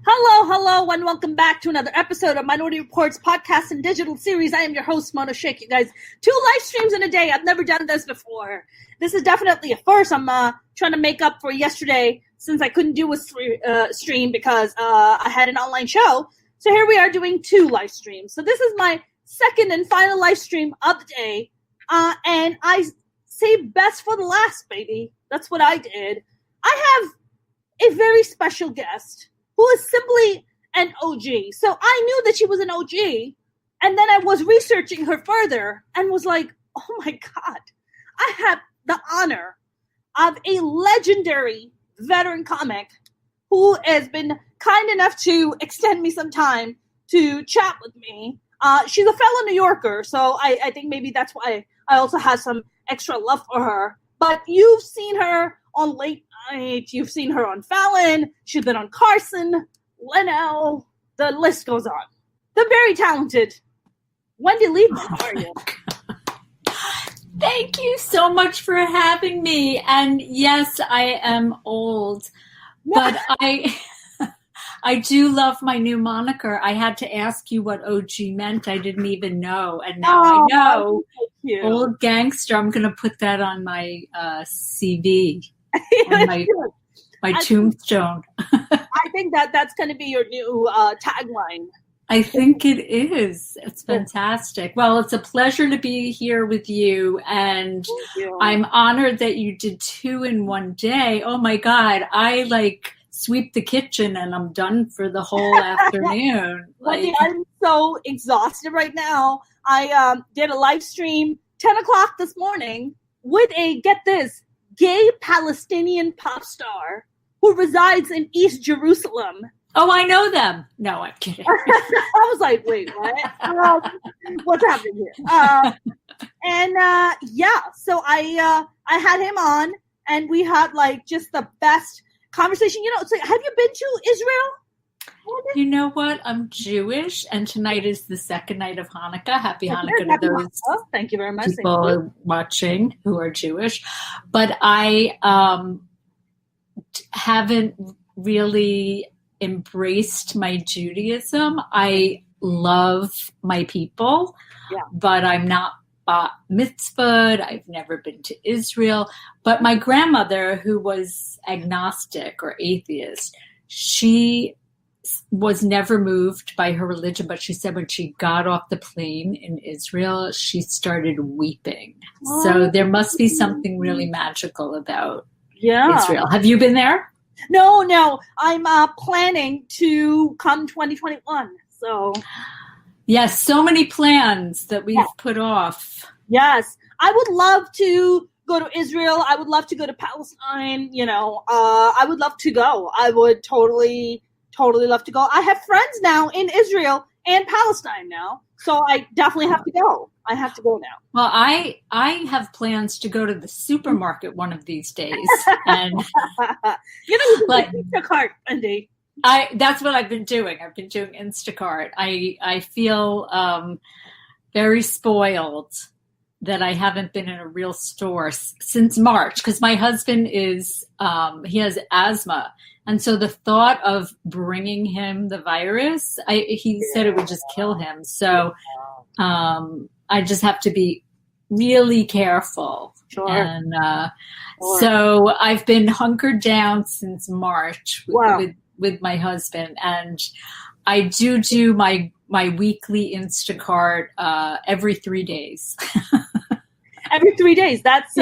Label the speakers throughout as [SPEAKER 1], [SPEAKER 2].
[SPEAKER 1] Hello, and welcome back to another episode of Minority Reportz podcast and digital series. I am your host, Mona Sheikh. You guys, 2 live streams in a day. I've never done this before. This is definitely a first. I'm trying to make up for yesterday since I couldn't do a stream because I had an online show. So here we are doing 2 live streams. So this is my second and final live stream of the day. And I saved best for the last, baby. That's what I did. I have a very special guest who is simply an OG. So I knew that she was an OG, and then I was researching her further and was like, oh my God, I have the honor of a legendary veteran comic who has been kind enough to extend me some time to chat with me. She's a fellow New Yorker, so I think maybe that's why I also have some extra love for her. But you've seen her on Late Night, you've seen her on Fallon, she's been on Carson, Leno, the list goes on. The very talented Wendy Liebman, how are you?
[SPEAKER 2] Thank you so much for having me. And yes, I am old, but I do love my new moniker. I had to ask you what OG meant. I didn't even know. And now I know. Old gangster. I'm going to put that on my CV, on my tombstone.
[SPEAKER 1] I think that's going to be your new tagline.
[SPEAKER 2] I think it is. It's fantastic. Well, it's a pleasure to be here with you. And I'm honored that you did 2 in one day. Oh my God. I sweep the kitchen and I'm done for the whole afternoon.
[SPEAKER 1] I'm so exhausted right now. I did a live stream 10 o'clock this morning with a, get this, gay Palestinian pop star who resides in East Jerusalem.
[SPEAKER 2] Oh, I know them. No, I'm kidding.
[SPEAKER 1] I was like, wait, what? What's happening here? So I had him on and we had just the best conversation. It's like, have you been to Israel?
[SPEAKER 2] You know what? I'm Jewish, and tonight is the second night of Hanukkah. Happy Hanukkah to those
[SPEAKER 1] Thank you very much.
[SPEAKER 2] people watching who are Jewish. But I haven't really embraced my Judaism. I love my people, but I'm not mitzvahd. I've never been to Israel. But my grandmother, who was agnostic or atheist, she was never moved by her religion, but she said when she got off the plane in Israel, she started weeping. So there must be something really magical about Israel. Have you been there?
[SPEAKER 1] No. I'm planning to come 2021. So
[SPEAKER 2] yes, so many plans that we've put off.
[SPEAKER 1] Yes, I would love to go to Israel. I would love to go to Palestine. I would love to go. I would totally love to go. I have friends now in Israel and Palestine now, so I definitely have to go. I have to go now.
[SPEAKER 2] Well, I have plans to go to the supermarket one of these days, and
[SPEAKER 1] you can Instacart, Wendy.
[SPEAKER 2] That's what I've been doing. I've been doing Instacart. I feel very spoiled that I haven't been in a real store since March, because my husband he has asthma. And so the thought of bringing him the virus, he said it would just kill him. So I just have to be really careful.
[SPEAKER 1] Sure.
[SPEAKER 2] And so I've been hunkered down since March with my husband. And I do my weekly Instacart every 3 days.
[SPEAKER 1] Every 3 days. That's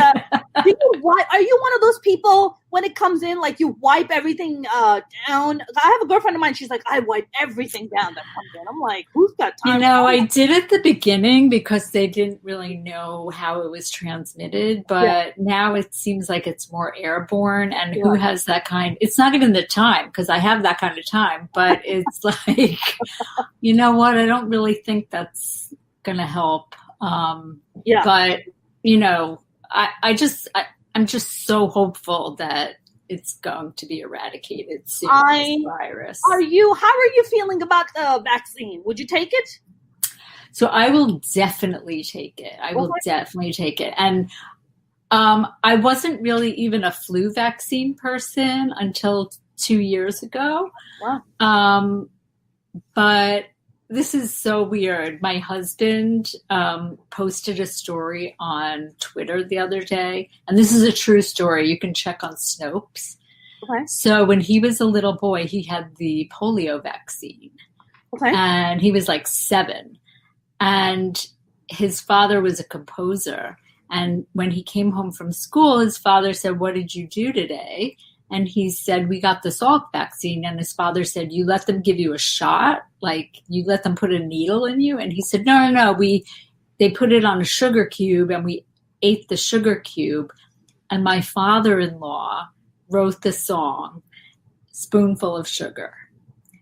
[SPEAKER 1] are you one of those people when it comes in, you wipe everything down? I have a girlfriend of mine, she's like, I wipe everything down that comes in. I'm like, who's got time?
[SPEAKER 2] I did at the beginning because they didn't really know how it was transmitted, but now it seems like it's more airborne, and who has that kind? It's not even the time, because I have that kind of time, but it's like, you know what? I don't really think that's going to help. But I'm just so hopeful that it's going to be eradicated soon. This virus.
[SPEAKER 1] How are you feeling about the vaccine? Would you take it?
[SPEAKER 2] So I will definitely take it. Definitely take it. And I wasn't really even a flu vaccine person until 2 years ago.
[SPEAKER 1] Wow.
[SPEAKER 2] But this is so weird. My husband posted a story on Twitter the other day, and this is a true story. You can check on Snopes.
[SPEAKER 1] Okay.
[SPEAKER 2] So when he was a little boy, he had the polio vaccine.
[SPEAKER 1] Okay.
[SPEAKER 2] And he was like 7. And his father was a composer. And when he came home from school, his father said, "What did you do today?" And he said, "We got the Salk vaccine." And his father said, "You let them give you a shot? Like you let them put a needle in you?" And he said, No. They put it on a sugar cube and we ate the sugar cube. And my father-in-law wrote the song, "Spoonful of Sugar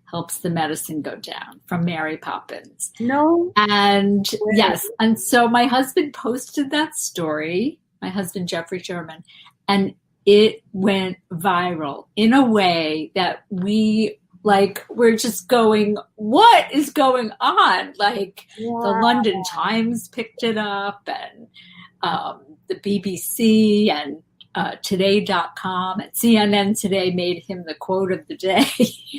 [SPEAKER 2] Helps the Medicine Go Down," from Mary Poppins.
[SPEAKER 1] No.
[SPEAKER 2] And
[SPEAKER 1] way.
[SPEAKER 2] yes. And so my husband posted that story, my husband, Jeffrey Sherman, and it went viral in a way that we're just going, what is going on? Like the London Times picked it up and the BBC and Today.com and CNN Today made him the quote of the day.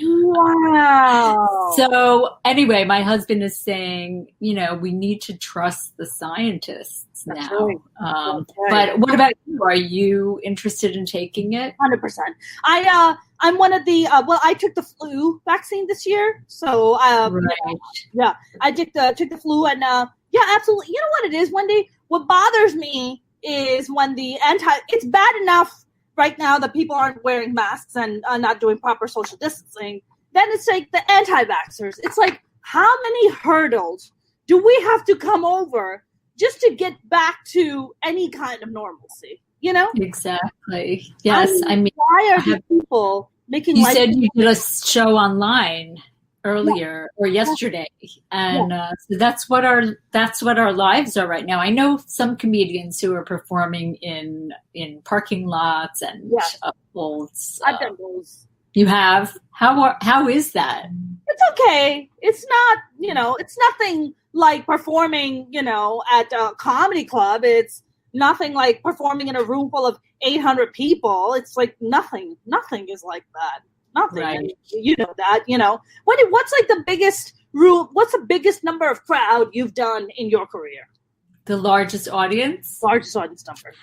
[SPEAKER 1] Wow.
[SPEAKER 2] So anyway, my husband is saying, we need to trust the scientists now.
[SPEAKER 1] Right. Right.
[SPEAKER 2] But what about you? Are you interested in taking it?
[SPEAKER 1] 100%. I'm one of the, I took the flu vaccine this year. So,
[SPEAKER 2] Right.
[SPEAKER 1] yeah, I took the flu and, yeah, absolutely. You know what it is, Wendy? What bothers me is when it's bad enough right now that people aren't wearing masks and not doing proper social distancing. Then it's like the anti-vaxxers. It's like, how many hurdles do we have to come over just to get back to any kind of normalcy?
[SPEAKER 2] Exactly. Yes.
[SPEAKER 1] Why are these people making?
[SPEAKER 2] You said you did a show online earlier or yesterday, and so that's what our lives are right now. I know some comedians who are performing in parking lots and upholds.
[SPEAKER 1] I've done those.
[SPEAKER 2] You have? How is that?
[SPEAKER 1] It's okay. It's not, it's nothing like performing, at a comedy club. It's nothing like performing in a room full of 800 people. It's like nothing is like that. Nothing.
[SPEAKER 2] Right.
[SPEAKER 1] And you know that, Wendy, what's like the biggest number of crowd you've done in your career?
[SPEAKER 2] The largest audience?
[SPEAKER 1] Largest audience number.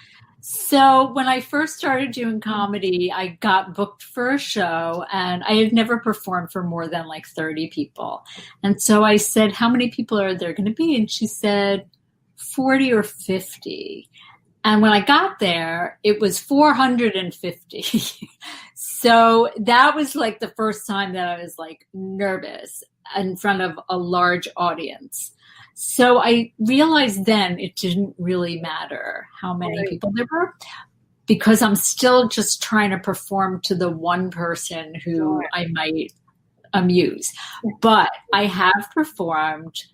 [SPEAKER 2] So when I first started doing comedy, I got booked for a show and I had never performed for more than like 30 people. And so I said, "How many people are there going to be?" And she said, 40 or 50. And when I got there, it was 450. So that was like the first time that I was like nervous in front of a large audience. So I realized then it didn't really matter how many people there were, because I'm still just trying to perform to the one person who I might amuse. But I have performed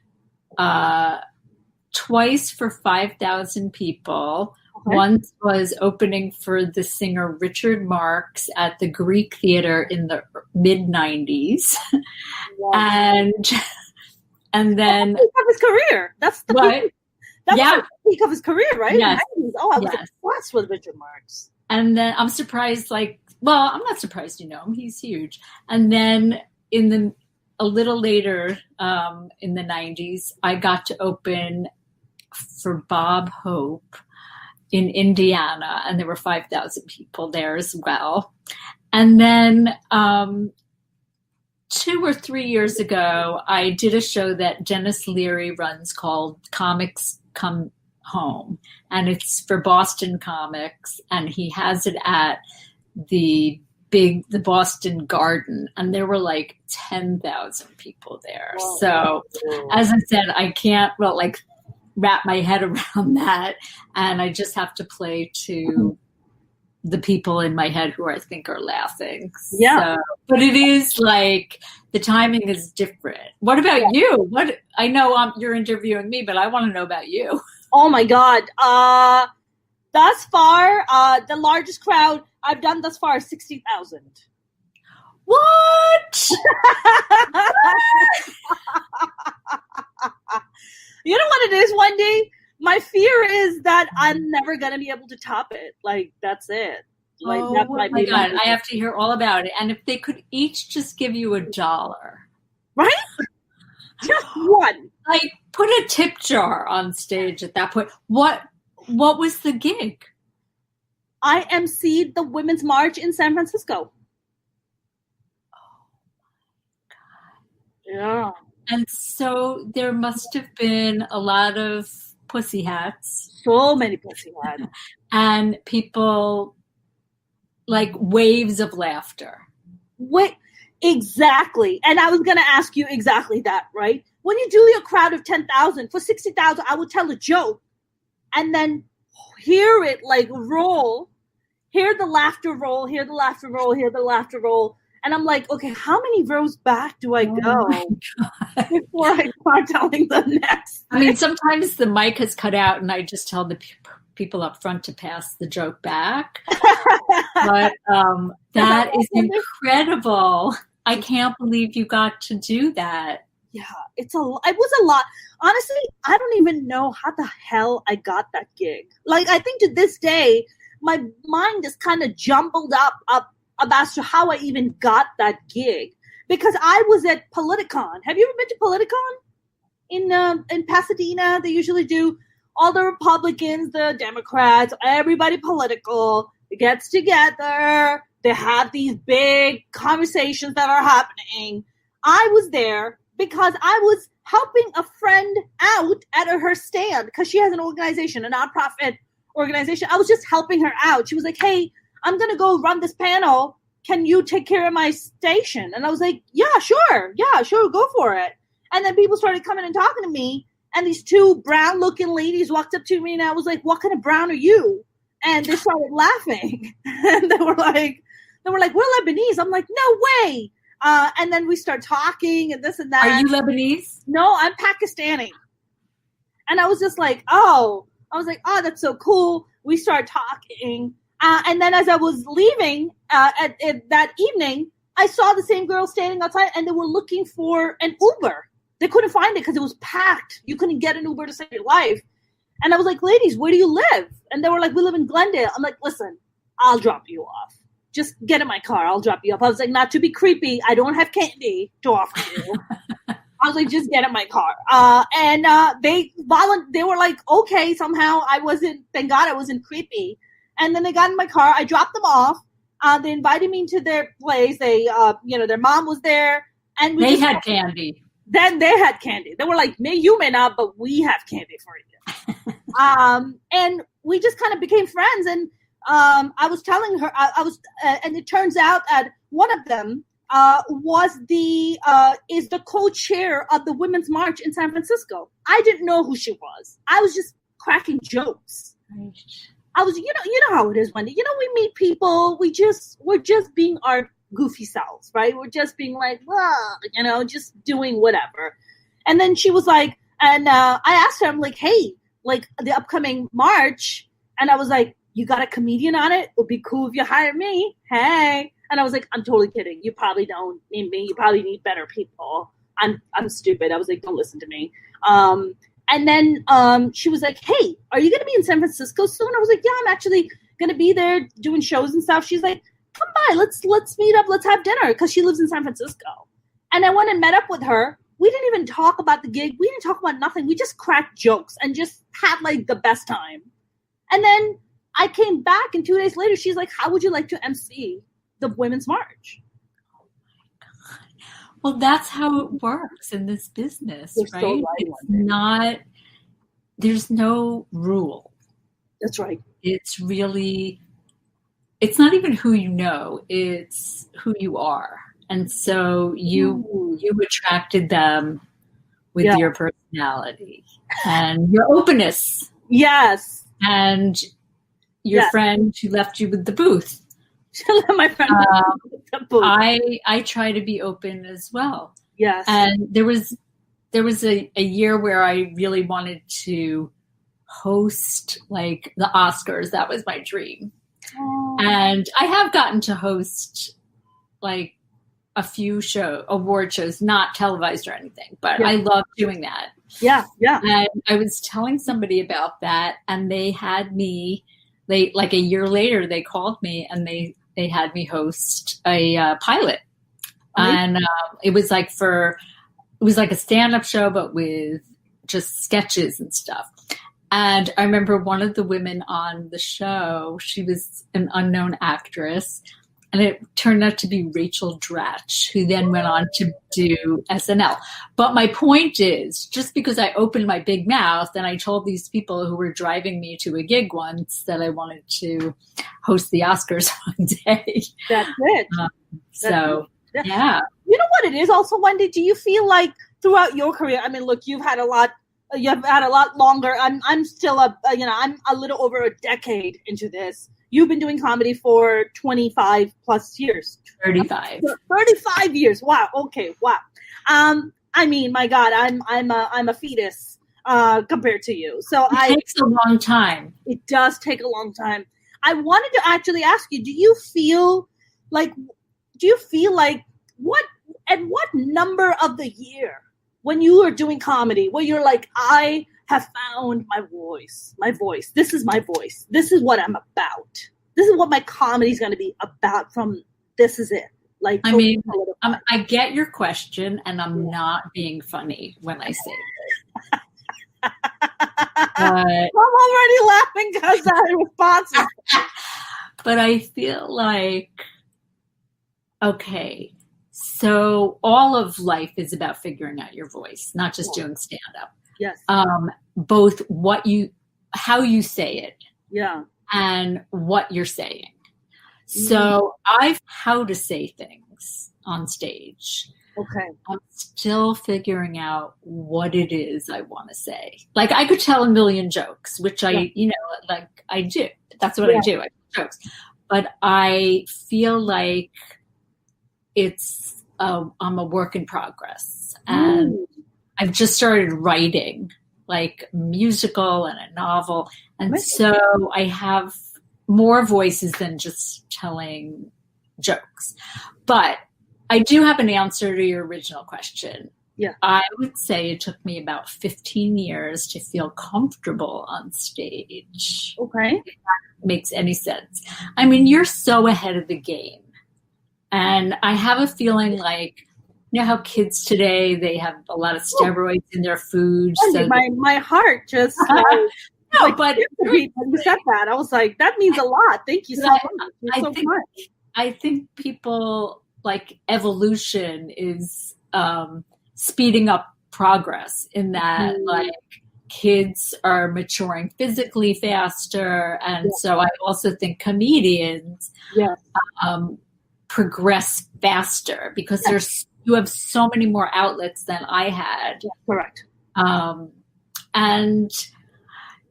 [SPEAKER 2] twice for 5,000 people. Okay. Once was opening for the singer Richard Marx at the Greek Theater in the mid-90s. Wow. And then
[SPEAKER 1] that's the peak of his career. That's the peak of his career, right?
[SPEAKER 2] Yes.
[SPEAKER 1] I was obsessed with Richard Marx.
[SPEAKER 2] And then I'm surprised, I'm not surprised you know him. He's huge. And then a little later in the 90s, I got to open for Bob Hope in Indiana, and there were 5,000 people there as well. And then 2 or 3 years ago, I did a show that Dennis Leary runs called Comics Come Home, and it's for Boston comics, and he has it at the Boston Garden, and there were like 10,000 people there. Wow. So as I said, I can't wrap my head around that, and I just have to play to the people in my head who I think are laughing.
[SPEAKER 1] Yeah.
[SPEAKER 2] So, but it is like the timing is different. What about you? I know you're interviewing me, but I want to know about you.
[SPEAKER 1] Oh my God. Thus far, the largest crowd I've done thus far is 60,000.
[SPEAKER 2] What?
[SPEAKER 1] You know what it is, Wendy? My fear is that I'm never going to be able to top it. Like, that's it. Like
[SPEAKER 2] Oh
[SPEAKER 1] that might
[SPEAKER 2] my
[SPEAKER 1] be
[SPEAKER 2] God, I have to hear all about it. And if they could each just give you $1,
[SPEAKER 1] right? Just one.
[SPEAKER 2] like put a tip jar on stage at that point. What was the gig?
[SPEAKER 1] I emceed the Women's March in San Francisco. Yeah.
[SPEAKER 2] And so there must have been a lot of pussy hats.
[SPEAKER 1] So many pussy hats.
[SPEAKER 2] And people, like waves of laughter.
[SPEAKER 1] Wait, exactly. And I was going to ask you exactly that, right? When you do your crowd of 10,000, for 60,000, I would tell a joke and then hear it like roll, hear the laughter roll, hear the laughter roll, hear the laughter roll. And I'm like, okay, how many rows back do I go before I start telling the next?
[SPEAKER 2] I mean, sometimes the mic has cut out and I just tell the people up front to pass the joke back. But that is incredible. I can't believe you got to do that.
[SPEAKER 1] Yeah, it was a lot. Honestly, I don't even know how the hell I got that gig. Like, I think to this day, my mind is kind of jumbled up about how I even got that gig. Because I was at Politicon. Have you ever been to Politicon? In Pasadena, they usually do all the Republicans, the Democrats, everybody political gets together. They have these big conversations that are happening. I was there because I was helping a friend out at her stand because she has an organization, a nonprofit organization. I was just helping her out. She was like, hey, I'm going to go run this panel. Can you take care of my station? And I was like, yeah, sure, go for it. And then people started coming and talking to me. And these two brown-looking ladies walked up to me, and I was like, what kind of brown are you? And they started laughing. And they were like, we're Lebanese. I'm like, no way. And then we start talking and this and that.
[SPEAKER 2] Are you Lebanese?
[SPEAKER 1] No, I'm Pakistani. And I was just like, oh, that's so cool. We start talking. And then as I was leaving at that evening, I saw the same girl standing outside, and they were looking for an Uber. They couldn't find it because it was packed. You couldn't get an Uber to save your life. And I was like, ladies, where do you live? And they were like, we live in Glendale. I'm like, listen, I'll drop you off. Just get in my car. I'll drop you off. I was like, not to be creepy. I don't have candy to offer you. I was like, just get in my car. And they were like, okay, somehow thank God I wasn't creepy. And then they got in my car. I dropped them off. They invited me to their place. They, their mom was there. And
[SPEAKER 2] they had candy.
[SPEAKER 1] Then they had candy. They were like, you may not, but we have candy for you. And we just kind of became friends. And I was telling her, and it turns out that one of them is the co-chair of the Women's March in San Francisco. I didn't know who she was. I was just cracking jokes.
[SPEAKER 2] Right.
[SPEAKER 1] I was, you know how it is, Wendy. We meet people. We're just being our goofy selves, right? We're just being like, just doing whatever. And then she was like, and I asked her, I'm like, hey, like the upcoming March, and I was like, you got a comedian on it? It would be cool if you hire me. Hey. And I was like, I'm totally kidding. You probably don't need me. You probably need better people. I'm stupid. I was like, don't listen to me. And then she was like, hey, are you going to be in San Francisco soon? I was like, yeah, I'm actually going to be there doing shows and stuff. She's like, come by. Let's meet up. Let's have dinner, because she lives in San Francisco. And I went and met up with her. We didn't even talk about the gig. We didn't talk about nothing. We just cracked jokes and just had like the best time. And then I came back, and 2 days later, she's like, how would you like to MC the Women's March?
[SPEAKER 2] Oh my God. Well, that's how it works in this business,
[SPEAKER 1] You're
[SPEAKER 2] right?
[SPEAKER 1] So right,
[SPEAKER 2] it's not, there's no rule.
[SPEAKER 1] That's right.
[SPEAKER 2] It's really, it's not even who you know, it's who you are. And so you attracted them with your personality and your openness.
[SPEAKER 1] Yes.
[SPEAKER 2] And your friend who left you with the booth.
[SPEAKER 1] My friend with the booth.
[SPEAKER 2] I try to be open as well.
[SPEAKER 1] Yes.
[SPEAKER 2] And there was a year where I really wanted to host like the Oscars. That was my dream. Oh. And I have gotten to host like a few award shows, not televised or anything, but I love doing that.
[SPEAKER 1] Yeah. Yeah.
[SPEAKER 2] And I was telling somebody about that, and they had me they, like a year later, they called me and they had me host a pilot. And it was like a stand-up show, but with just sketches and stuff. And I remember one of the women on the show, she was an unknown actress, and it turned out to be Rachel Dratch, who then went on to do SNL. But my point is, just because I opened my big mouth and I told these people who were driving me to a gig once that I wanted to host the Oscars one day.
[SPEAKER 1] That's it.
[SPEAKER 2] Yeah.
[SPEAKER 1] You know what it is also, Wendy? Do you feel like throughout your career, I mean, look, you've had a lot longer. I'm still I'm a little over a decade into this. You've been doing comedy for 25 plus years.
[SPEAKER 2] 35.
[SPEAKER 1] 35 years. Wow. Okay. Wow. I mean, my God, I'm a fetus compared to you. So
[SPEAKER 2] it takes a long time.
[SPEAKER 1] It does take a long time. I wanted to actually ask you, do you feel like what number of the year when you are doing comedy where you're like, I have found my voice, this is my voice, this is what I'm about, this is what my comedy is going to be about, from this is it. Like,
[SPEAKER 2] I mean, I get your question, and I'm not being funny when I say it.
[SPEAKER 1] I'm already laughing because that response is
[SPEAKER 2] but I feel like, okay, so all of life is about figuring out your voice, not just doing stand-up.
[SPEAKER 1] Yes.
[SPEAKER 2] Both how you say it, and what you're saying. So I've how to say things on stage.
[SPEAKER 1] Okay.
[SPEAKER 2] I'm still figuring out what it is I want to say. Like, I could tell a million jokes, which I do. That's what I do. I tell jokes. But I feel like I'm a work in progress. And I've just started writing like a musical and a novel. And so I have more voices than just telling jokes. But I do have an answer to your original question.
[SPEAKER 1] Yeah.
[SPEAKER 2] I would say it took me about 15 years to feel comfortable on stage.
[SPEAKER 1] Okay.
[SPEAKER 2] If that makes any sense. I mean, you're so ahead of the game. And I have a feeling like, you know how kids today, they have a lot of steroids in their food.
[SPEAKER 1] So my heart just... No, but you said that. I was like, that means a lot. Thank you so much.
[SPEAKER 2] I think people, like, evolution is speeding up progress in that, like, kids are maturing physically faster. And so I also think comedians progress faster because you have so many more outlets than I had.
[SPEAKER 1] Yeah, correct.
[SPEAKER 2] And...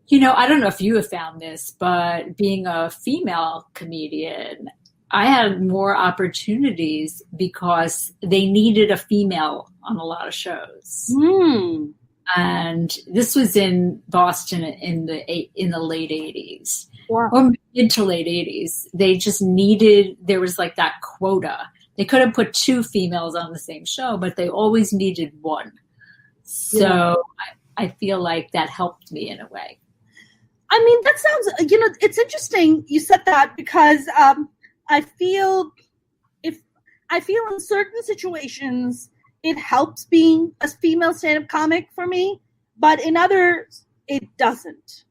[SPEAKER 2] You know, I don't know if you have found this, but being a female comedian, I had more opportunities because they needed a female on a lot of shows. And this was in Boston in the late 80s.
[SPEAKER 1] Wow.
[SPEAKER 2] Or mid to late 80s. They just there was like that quota. They couldn't put two females on the same show, but they always needed one. So I feel like that helped me in a way.
[SPEAKER 1] I mean, that sounds, it's interesting you said that because I feel in certain situations it helps being a female stand-up comic for me, but in others it doesn't.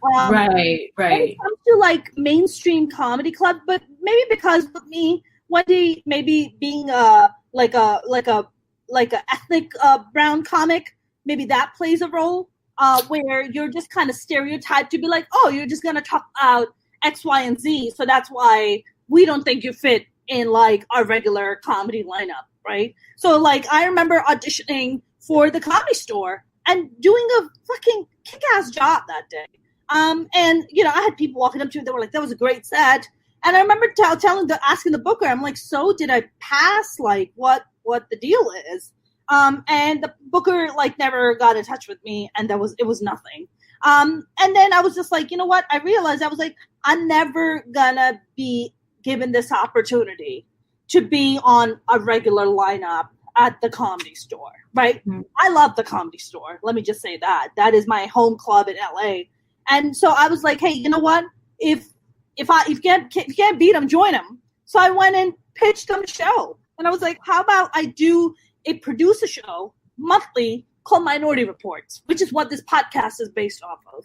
[SPEAKER 2] Right.
[SPEAKER 1] When it comes to like mainstream comedy club, but maybe because with me, Wendy, maybe being like a ethnic brown comic, maybe that plays a role. Where you're just kind of stereotyped to be like, oh, you're just going to talk about X, Y, and Z. So that's why we don't think you fit in like our regular comedy lineup, right? So like I remember auditioning for the Comedy Store and doing a fucking kick-ass job that day. And, I had people walking up to me. They were like, that was a great set. And I remember asking the booker, I'm like, so did I pass? Like what the deal is? And the booker like never got in touch with me, and it was nothing. And then I was just like, you know what? I realized I was like, I'm never gonna be given this opportunity to be on a regular lineup at the Comedy Store, right? Mm-hmm. I love the Comedy Store. Let me just say that is my home club in LA. And so I was like, hey, you know what? if you can't beat them, join them. So I went and pitched them a show, and I was like, how about I produce a show monthly called Minority Reports, which is what this podcast is based off of.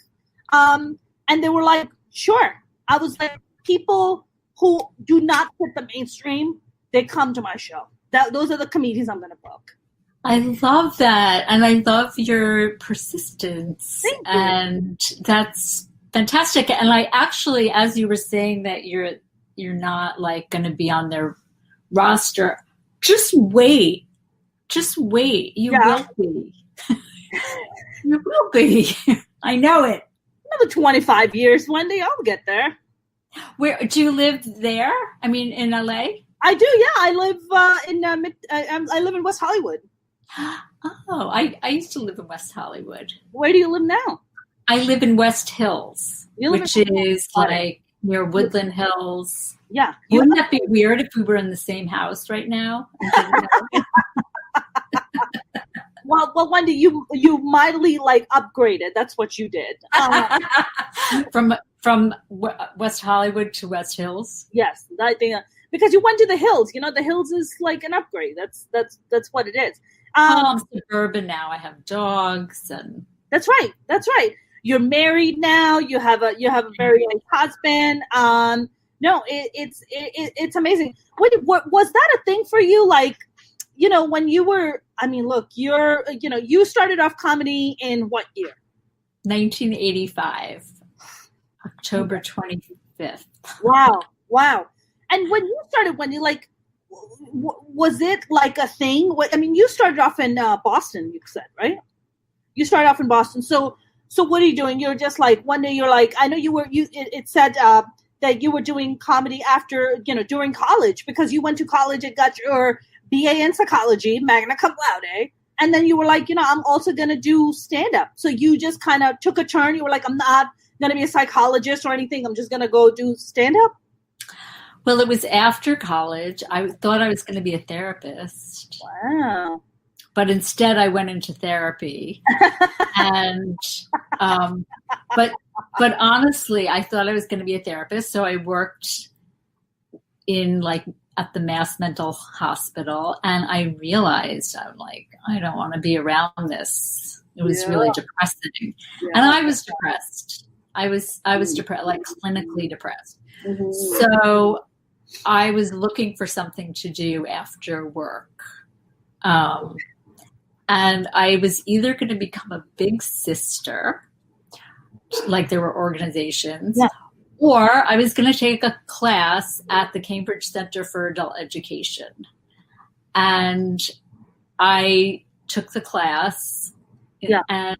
[SPEAKER 1] And they were like, sure. I was like, people who do not fit the mainstream, they come to my show. Those are the comedians I'm going to book.
[SPEAKER 2] I love that. And I love your persistence.
[SPEAKER 1] Thank you.
[SPEAKER 2] And that's fantastic. And I actually, as you were saying that you're not like going to be on their roster, just wait. You will be. You will be. I know it.
[SPEAKER 1] Another 25 years, Wendy, I'll get there.
[SPEAKER 2] Where do you live there? I mean, in LA?
[SPEAKER 1] I do, yeah. I live I live in West Hollywood.
[SPEAKER 2] Oh, I used to live in West Hollywood.
[SPEAKER 1] Where do you live now?
[SPEAKER 2] I live in West Hills, which is like near Woodland Hills.
[SPEAKER 1] Yeah.
[SPEAKER 2] Wouldn't that be weird if we were in the same house right now?
[SPEAKER 1] Well, Wendy, you mildly like upgraded. That's what you did.
[SPEAKER 2] From West Hollywood to West Hills.
[SPEAKER 1] Yes, I think because you went to the Hills. You know, the Hills is like an upgrade. That's what it is.
[SPEAKER 2] I'm suburban now. I have dogs, and
[SPEAKER 1] that's right. You're married now. You have a very nice husband. No, it's amazing. What was that a thing for you? Like, you know, when you were, I mean, look, you started off comedy in what year?
[SPEAKER 2] 1985, October 25th.
[SPEAKER 1] Wow. And when you started, Wendy, like, was it like a thing? I mean, you started off in Boston, you said, right? You started off in Boston. So what are you doing? You're just like, one day you're like, I know it said that you were doing comedy after, during college, because you went to college and got your BA in psychology, magna cum laude. And then you were like, I'm also going to do stand-up. So you just kind of took a turn. You were like, I'm not going to be a psychologist or anything. I'm just going to go do stand-up.
[SPEAKER 2] Well, it was after college. I thought I was going to be a therapist.
[SPEAKER 1] Wow.
[SPEAKER 2] But instead I went into therapy. And, but honestly, I thought I was going to be a therapist. So I worked in at the Mass Mental Hospital, and I realized I'm like, I don't want to be around this. It was really depressing. Yeah. And I was depressed. I was depressed, like clinically depressed. Mm-hmm. So I was looking for something to do after work. And I was either going to become a big sister, like there were organizations, or I was going to take a class at the Cambridge Center for Adult Education. And I took the class, and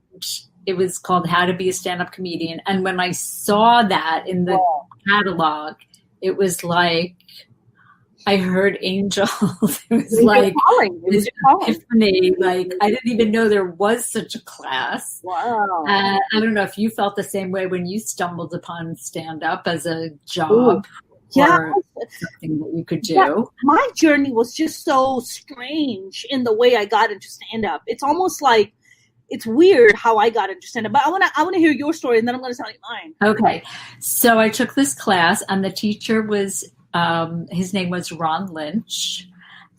[SPEAKER 2] it was called How to Be a Stand-Up Comedian. And when I saw that in the catalog, it was like I heard angels. It was like this epiphany. Like I didn't even know there was such a class.
[SPEAKER 1] Wow.
[SPEAKER 2] I don't know if you felt the same way when you stumbled upon stand-up as a job or something that you could do. Yeah.
[SPEAKER 1] My journey was just so strange in the way I got into stand-up. It's almost like it's weird how I got into stand-up. But I want to hear your story, and then I'm going to tell you mine.
[SPEAKER 2] Okay. So I took this class, and the teacher was his name was Ron Lynch,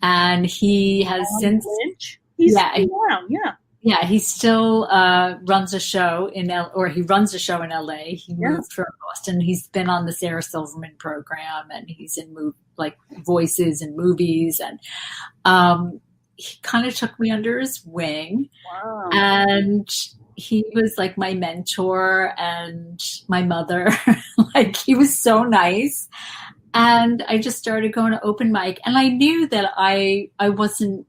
[SPEAKER 2] and he has since
[SPEAKER 1] Lynch? He's around,
[SPEAKER 2] yeah, he still runs a show he runs a show in LA. He moved from Boston. He's been on the Sarah Silverman program, and he's in voices and movies, and he kind of took me under his wing.
[SPEAKER 1] Wow.
[SPEAKER 2] And he was like my mentor and my mother. Like he was so nice. And I just started going to open mic, and I knew that I wasn't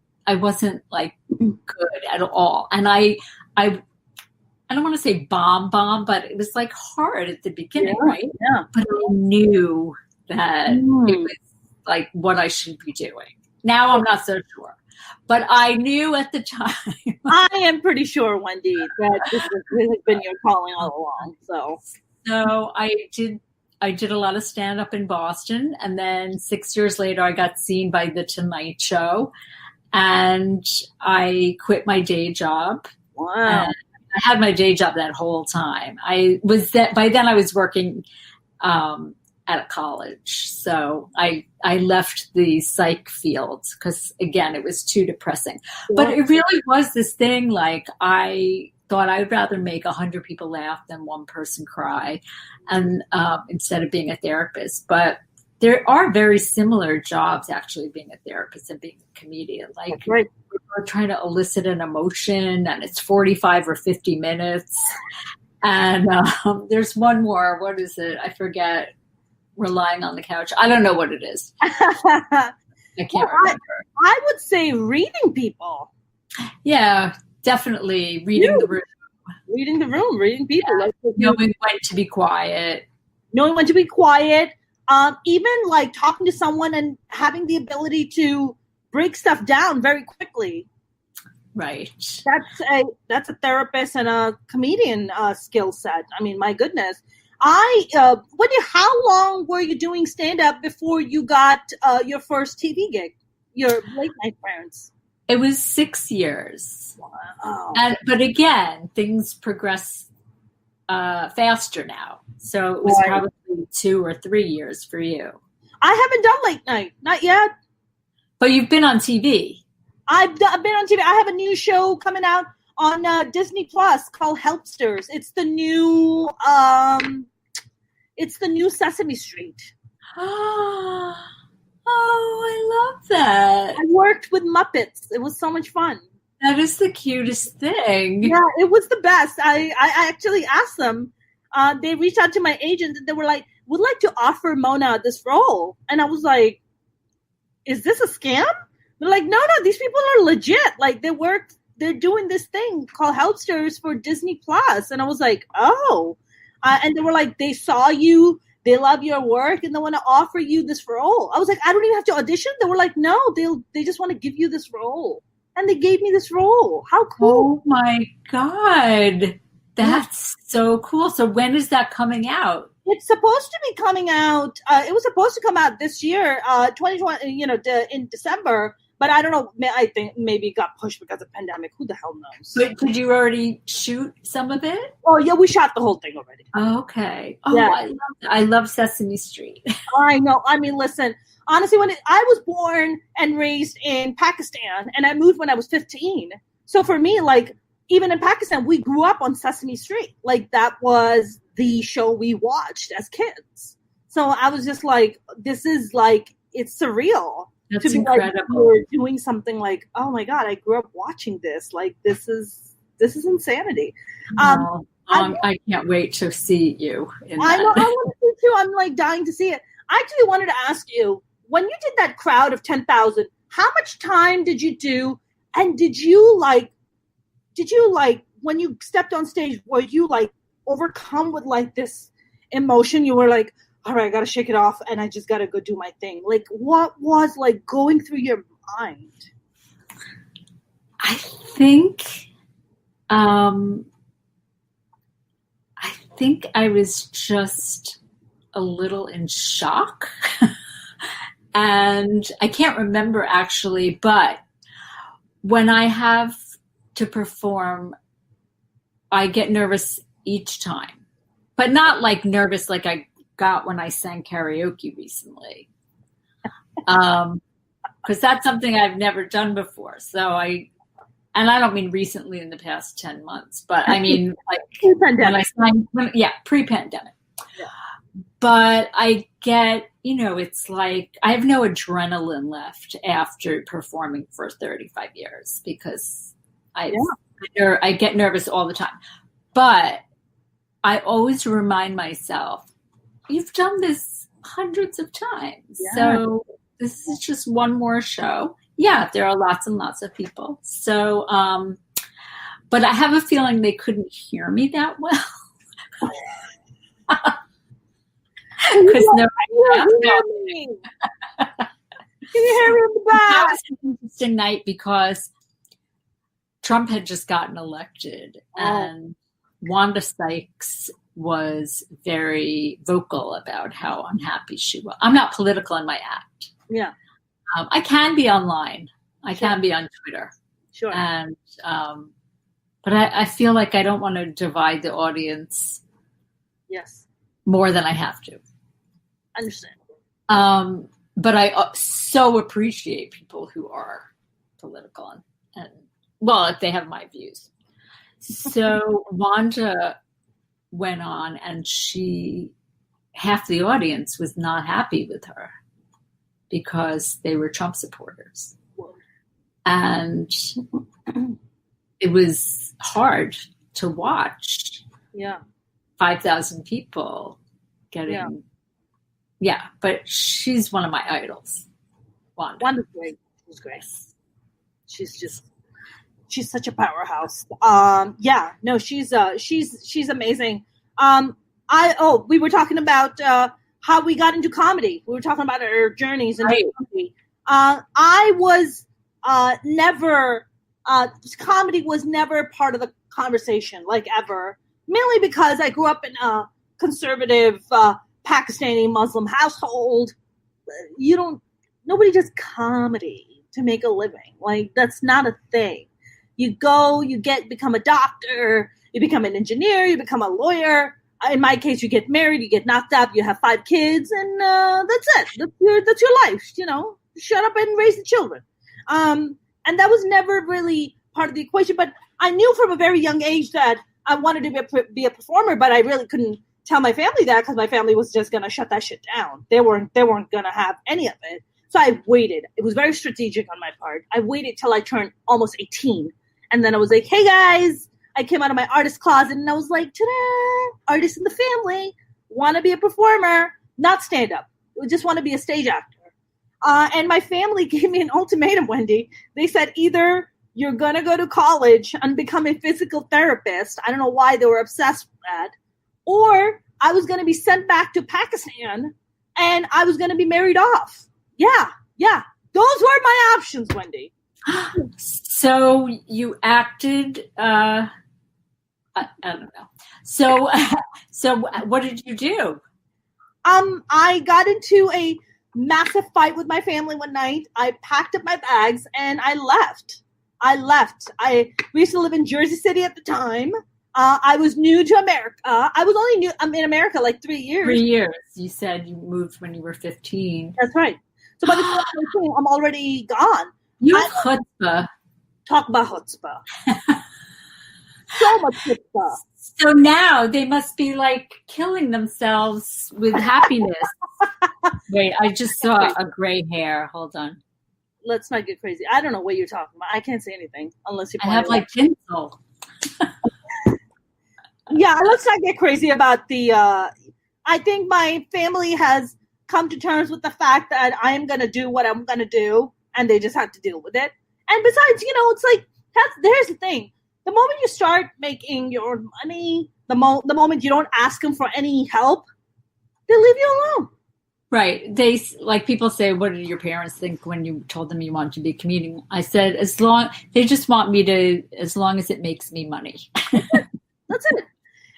[SPEAKER 2] like good at all. And I don't want to say bomb, but it was like hard at the beginning, right?
[SPEAKER 1] Yeah.
[SPEAKER 2] But I knew that it was like what I should be doing. Now I'm not so sure, but I knew at the time.
[SPEAKER 1] I am pretty sure, Wendy, that this has been your calling all along.
[SPEAKER 2] So I did a lot of stand-up in Boston, and then 6 years later, I got seen by The Tonight Show, and I quit my day job.
[SPEAKER 1] Wow!
[SPEAKER 2] And I had my day job that whole time. By then I was working at a college. So I left the psych field because, again, it was too depressing. Yeah. But it really was this thing, like, I thought I'd rather make 100 people laugh than one person cry, and instead of being a therapist. But there are very similar jobs, actually, being a therapist and being a comedian. Like, right. We're trying to elicit an emotion, and it's 45 or 50 minutes. And there's one more. What is it? I forget. Relying on the couch. I don't know what it is. I can't remember.
[SPEAKER 1] I would say reading people.
[SPEAKER 2] Yeah, definitely reading the room.
[SPEAKER 1] Reading the room, reading people.
[SPEAKER 2] Yeah. Like, knowing when to be quiet.
[SPEAKER 1] Knowing when to be quiet. Even like talking to someone and having the ability to break stuff down very quickly.
[SPEAKER 2] Right.
[SPEAKER 1] That's a therapist and a comedian skill set. I mean, my goodness. Wendy, how long were you doing stand-up before you got your first TV gig, your late night parents?
[SPEAKER 2] It was 6 years.
[SPEAKER 1] Wow.
[SPEAKER 2] But again, things progress faster now. So it was probably 2 or 3 years for you.
[SPEAKER 1] I haven't done late night, not yet.
[SPEAKER 2] But you've been on TV.
[SPEAKER 1] I've been on TV. I have a new show coming out on Disney Plus called Helpsters. It's the new Sesame Street.
[SPEAKER 2] Oh, I love that.
[SPEAKER 1] I worked with Muppets. It was so much fun.
[SPEAKER 2] That is the cutest thing.
[SPEAKER 1] Yeah, it was the best. I actually asked them. They reached out to my agent and they were like, would like to offer Mona this role. And I was like, is this a scam? They're like, no, these people are legit. Like, they're doing this thing called Helpsters for Disney Plus. And I was like, oh. And they were like, they saw you, they love your work, and they want to offer you this role. I was like, I don't even have to audition. They were like, no, they just want to give you this role. And they gave me this role. How cool.
[SPEAKER 2] Oh, my God. That's so cool. So when is that coming out?
[SPEAKER 1] It's supposed to be coming out. It was supposed to come out this year, 2020, in December. But I don't know. I think maybe it got pushed because of the pandemic. Who the hell knows?
[SPEAKER 2] But did you already shoot some of it?
[SPEAKER 1] Oh, yeah, we shot the whole thing already.
[SPEAKER 2] Okay. Oh, yeah. I love Sesame Street.
[SPEAKER 1] I know. I mean, listen, honestly, I was born and raised in Pakistan, and I moved when I was 15. So for me, like, even in Pakistan, we grew up on Sesame Street. Like, that was the show we watched as kids. So I was just like, this is like, it's surreal.
[SPEAKER 2] That's
[SPEAKER 1] to be
[SPEAKER 2] incredible.
[SPEAKER 1] Like, you're doing something like, oh my God, I grew up watching this. Like, this is insanity.
[SPEAKER 2] I can't wait to see you in that.
[SPEAKER 1] I know, I want to see too. I'm like dying to see it. I actually wanted to ask you, when you did that crowd of 10,000, how much time did you do? And did you when you stepped on stage, were you like overcome with like this emotion? You were like, all right, I got to shake it off and I just got to go do my thing. Like, what was like going through your mind?
[SPEAKER 2] I think I was just a little in shock. And I can't remember actually, but when I have to perform, I get nervous each time, but not like nervous like I got when I sang karaoke recently. Because that's something I've never done before. And I don't mean recently in the past 10 months, but I mean like
[SPEAKER 1] pre-pandemic.
[SPEAKER 2] Pre-pandemic.
[SPEAKER 1] Yeah.
[SPEAKER 2] But I get, it's like I have no adrenaline left after performing for 35 years because I get nervous all the time. But I always remind myself, you've done this hundreds of times. Yeah. So this is just one more show. Yeah, there are lots and lots of people. So, but I have a feeling they couldn't hear me that well. Because
[SPEAKER 1] nobody Can you hear me in the back?
[SPEAKER 2] That was an interesting night because Trump had just gotten elected and Wanda Sykes was very vocal about how unhappy she was. I'm not political in my act.
[SPEAKER 1] Yeah.
[SPEAKER 2] I can be online. I can be on Twitter.
[SPEAKER 1] Sure.
[SPEAKER 2] And, but I feel like I don't want to divide the audience.
[SPEAKER 1] Yes.
[SPEAKER 2] More than I have to.
[SPEAKER 1] Understand.
[SPEAKER 2] But I so appreciate people who are political and well, if they have my views. So Wanda went on, and half the audience was not happy with her because they were Trump supporters. And it was hard to watch.
[SPEAKER 1] Yeah.
[SPEAKER 2] 5,000 people getting, but she's one of my idols.
[SPEAKER 1] Wanda's great. She's great. She's such a powerhouse. She's amazing. We were talking about how we got into comedy. We were talking about our journeys into comedy. I was never, comedy was never part of the conversation, like ever. Mainly because I grew up in a conservative Pakistani Muslim household. Nobody does comedy to make a living. Like, that's not a thing. You go, become a doctor, you become an engineer, you become a lawyer. In my case, you get married, you get knocked up, you have 5 kids, and that's it. That's your life, Shut up and raise the children. And that was never really part of the equation. But I knew from a very young age that I wanted to be a performer, but I really couldn't tell my family that because my family was just going to shut that shit down. They weren't going to have any of it. So I waited. It was very strategic on my part. I waited till I turned almost 18. And then I was like, hey, guys, I came out of my artist closet and I was like, ta-da, artist in the family, want to be a performer, not stand up. We just want to be a stage actor. And my family gave me an ultimatum, Wendy. They said either you're going to go to college and become a physical therapist. I don't know why they were obsessed with that. Or I was going to be sent back to Pakistan and I was going to be married off. Yeah. Those were my options, Wendy.
[SPEAKER 2] So you acted, I don't know. So what did you do?
[SPEAKER 1] I got into a massive fight with my family one night. I packed up my bags and I left. We used to live in Jersey City at the time. I was new to America. I was only in America like 3 years.
[SPEAKER 2] 3 years. You said you moved when you were 15.
[SPEAKER 1] That's right. So by the time I'm already gone.
[SPEAKER 2] You chutzpah.
[SPEAKER 1] Talk about chutzpah. So much chutzpah.
[SPEAKER 2] So now they must be like killing themselves with happiness. Wait, I just saw a gray hair. Hold on.
[SPEAKER 1] Let's not get crazy. I don't know what you're talking about. I can't say anything unless you.
[SPEAKER 2] I have like tinsel.
[SPEAKER 1] Yeah, let's not get crazy about the. I think my family has come to terms with the fact that I am going to do what I'm going to do, and they just have to deal with it. And besides, it's like there's the thing. The moment you start making your money, the moment you don't ask them for any help, they leave you alone.
[SPEAKER 2] Right. People say, what did your parents think when you told them you wanted to be a comedian? I said, they just want me to, as long as it makes me money.
[SPEAKER 1] That's it.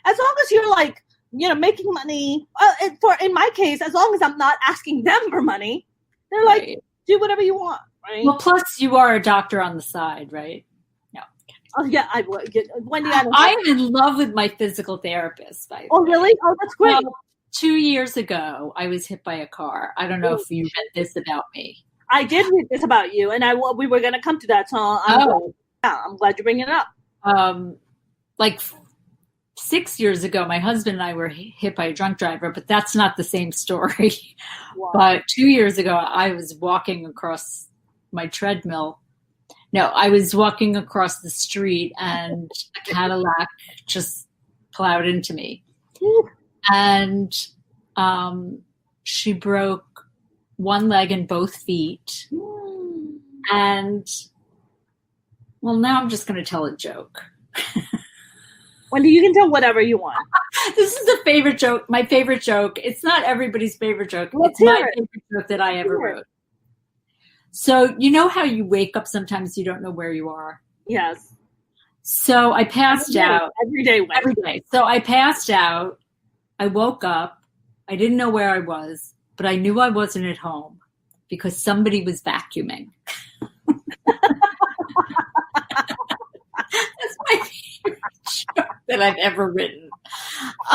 [SPEAKER 1] As long as you're like, making money, in my case, as long as I'm not asking them for money, they're like, right. Do whatever you want. Right.
[SPEAKER 2] Well, plus you are a doctor on the side, right? No.
[SPEAKER 1] Oh yeah, I would. Wendy,
[SPEAKER 2] I'm in love with my physical therapist.
[SPEAKER 1] Really? Oh, that's great.
[SPEAKER 2] Well, 2 years ago, I was hit by a car. I don't know if you read this about me.
[SPEAKER 1] I did read this about you, and we were going to come to that. So I'm glad you're bringing it up.
[SPEAKER 2] Like 6 years ago, my husband and I were hit by a drunk driver, but that's not the same story. Wow. But 2 years ago, I was walking across my treadmill. No, I was walking across the street, and a Cadillac just plowed into me. And she broke one leg and both feet. And, well, now I'm just going to tell a joke.
[SPEAKER 1] Wendy, you can tell whatever you want.
[SPEAKER 2] This is my favorite joke. It's not everybody's favorite joke. It's my favorite joke that I ever wrote. So you know how you wake up sometimes you don't know where you are?
[SPEAKER 1] Yes.
[SPEAKER 2] So I passed out.
[SPEAKER 1] Every day.
[SPEAKER 2] So I passed out. I woke up. I didn't know where I was, but I knew I wasn't at home because somebody was vacuuming. That's my favorite joke that I've ever written. It's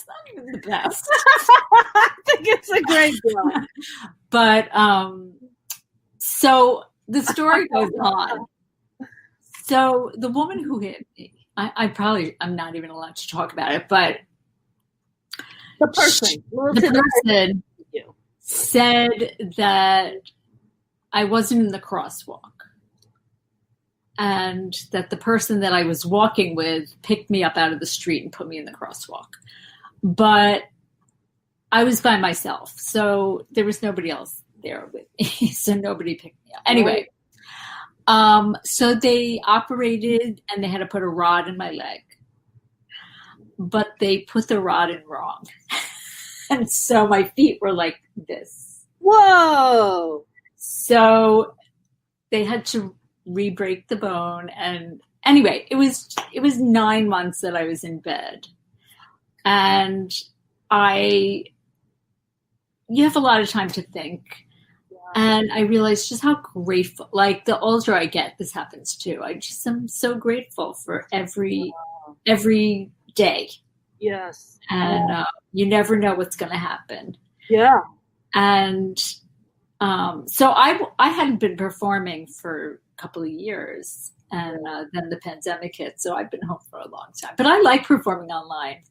[SPEAKER 2] not even the best.
[SPEAKER 1] I think it's a great one.
[SPEAKER 2] But so the story goes on. So the woman who hit me, I'm not even allowed to talk about it, but
[SPEAKER 1] the person
[SPEAKER 2] said that I wasn't in the crosswalk, and that the person that I was walking with picked me up out of the street and put me in the crosswalk. But I was by myself, so there was nobody else there with me, so nobody picked me up. Anyway, so they operated and they had to put a rod in my leg, but they put the rod in wrong. And so my feet were like this.
[SPEAKER 1] Whoa.
[SPEAKER 2] So they had to re-break the bone. And anyway, it was 9 months that I was in bed. And you have a lot of time to think. And I realized just how grateful, like the older I get, this happens too. I just am so grateful for every day.
[SPEAKER 1] Yes.
[SPEAKER 2] And you never know what's going to happen.
[SPEAKER 1] Yeah.
[SPEAKER 2] And so I hadn't been performing for a couple of years. And then the pandemic hit. So I've been home for a long time. But I like performing online.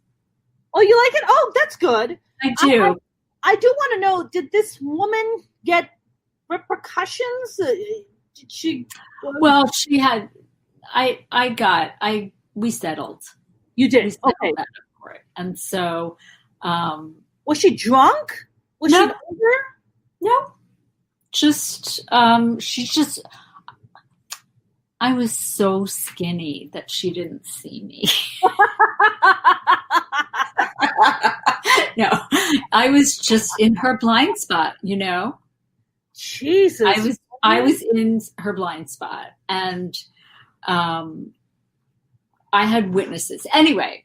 [SPEAKER 1] Oh, you like it? Oh, that's good.
[SPEAKER 2] I do.
[SPEAKER 1] I do want to know, did this woman get repercussions? Did she?
[SPEAKER 2] Well, she had. We settled.
[SPEAKER 1] You did.
[SPEAKER 2] We settled
[SPEAKER 1] Okay.
[SPEAKER 2] out of court, and so.
[SPEAKER 1] Was she drunk? Was she older?
[SPEAKER 2] No. Just. She's just. I was so skinny that she didn't see me. No, I was just in her blind spot, you know.
[SPEAKER 1] Jesus.
[SPEAKER 2] I was in her blind spot, and I had witnesses. Anyway,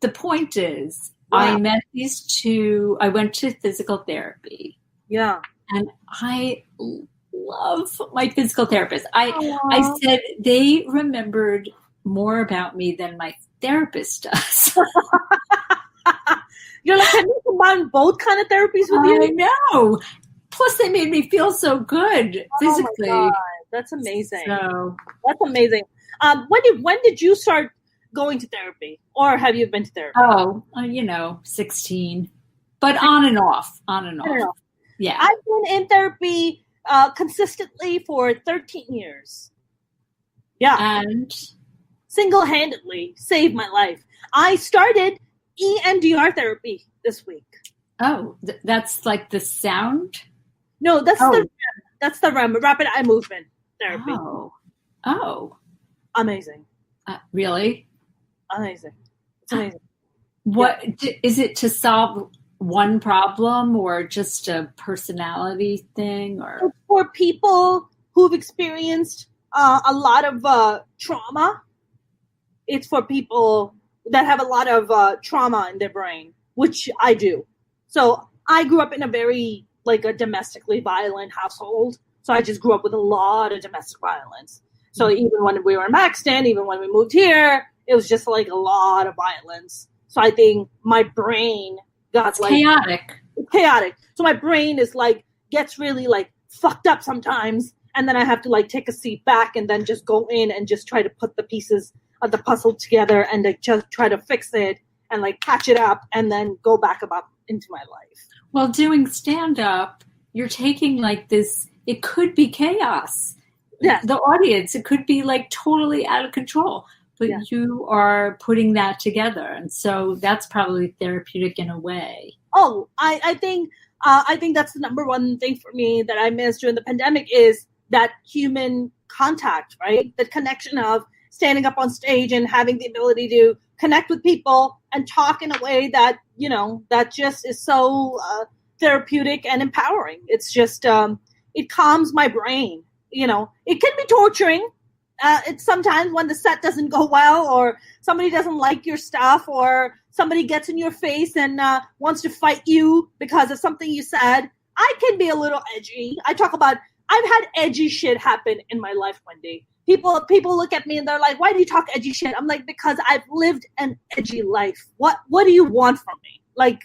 [SPEAKER 2] the point is, wow. I met these two. I went to physical therapy.
[SPEAKER 1] Yeah,
[SPEAKER 2] and I love my physical therapist. I said they remembered more about me than my therapist does.
[SPEAKER 1] You're like, can you combine both kind of therapies with you?
[SPEAKER 2] I know. Plus, they made me feel so good physically.
[SPEAKER 1] Oh my God. That's amazing.
[SPEAKER 2] So,
[SPEAKER 1] that's amazing. When did you start going to therapy, or have you been to therapy?
[SPEAKER 2] Oh, 16, but on and off. Yeah,
[SPEAKER 1] I've been in therapy consistently for 13 years. Yeah,
[SPEAKER 2] and
[SPEAKER 1] single-handedly saved my life. I started EMDR therapy this week.
[SPEAKER 2] Oh, that's like the sound?
[SPEAKER 1] No, that's the REM, rapid eye movement therapy.
[SPEAKER 2] Oh.
[SPEAKER 1] Amazing.
[SPEAKER 2] Really?
[SPEAKER 1] Amazing. It's amazing.
[SPEAKER 2] What is it, to solve one problem or just a personality thing? Or
[SPEAKER 1] it's for people who've experienced a lot of trauma. It's for people that have a lot of trauma in their brain, which I do. So I grew up in a very a domestically violent household. So I just grew up with a lot of domestic violence. So even when we were in Maxton, even when we moved here, it was just like a lot of violence. So I think my brain got chaotic. So my brain is gets really fucked up sometimes. And then I have to take a seat back and then just go in and just try to put the pieces of the puzzle together and just try to fix it and patch it up and then go back into my life.
[SPEAKER 2] Well, doing stand-up, you're taking this, it could be chaos.
[SPEAKER 1] Yeah.
[SPEAKER 2] The audience, it could be totally out of control, but you are putting that together. And so that's probably therapeutic in a way.
[SPEAKER 1] Oh, I think that's the number one thing for me that I missed during the pandemic is that human contact, right? The connection of standing up on stage and having the ability to connect with people and talk in a way that, that just is so therapeutic and empowering. It's just, it calms my brain. It can be torturing. It's sometimes when the set doesn't go well or somebody doesn't like your stuff or somebody gets in your face and wants to fight you because of something you said. I can be a little edgy. I've had edgy shit happen in my life, Wendy. People look at me and they're like, why do you talk edgy shit? I'm like, because I've lived an edgy life. What do you want from me? Like,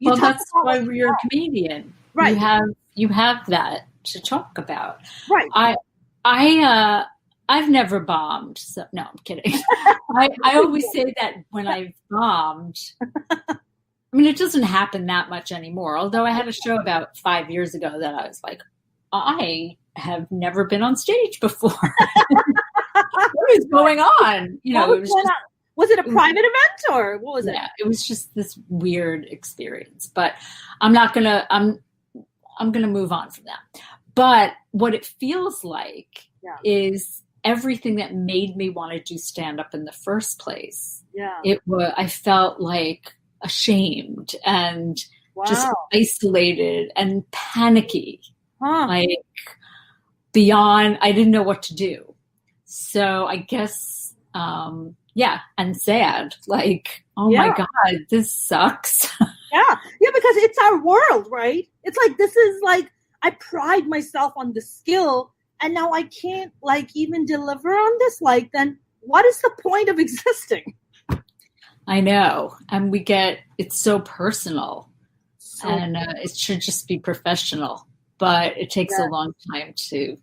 [SPEAKER 2] well, that's why you're a comedian.
[SPEAKER 1] Right.
[SPEAKER 2] You have that to talk about.
[SPEAKER 1] Right.
[SPEAKER 2] I've never bombed. So no, I'm kidding. I always say that when I've bombed, I mean, it doesn't happen that much anymore. Although I had a show about 5 years ago that I was like, I have never been on stage before. What is going on? You know,
[SPEAKER 1] was it a private event or what was it?
[SPEAKER 2] Yeah, it was just this weird experience. But I'm gonna move on from that. But what it feels like is everything that made me want to do stand-up in the first place.
[SPEAKER 1] Yeah.
[SPEAKER 2] I felt like ashamed and just isolated and panicky. Like beyond, I didn't know what to do. So I guess, and sad. Like, oh my God, this sucks.
[SPEAKER 1] Yeah, because it's our world, right? It's like, this is like, I pride myself on the skill, and now I can't like even deliver on this. Like, then what is the point of existing?
[SPEAKER 2] I know. And it's so personal, and it should just be professional, but it takes a long time to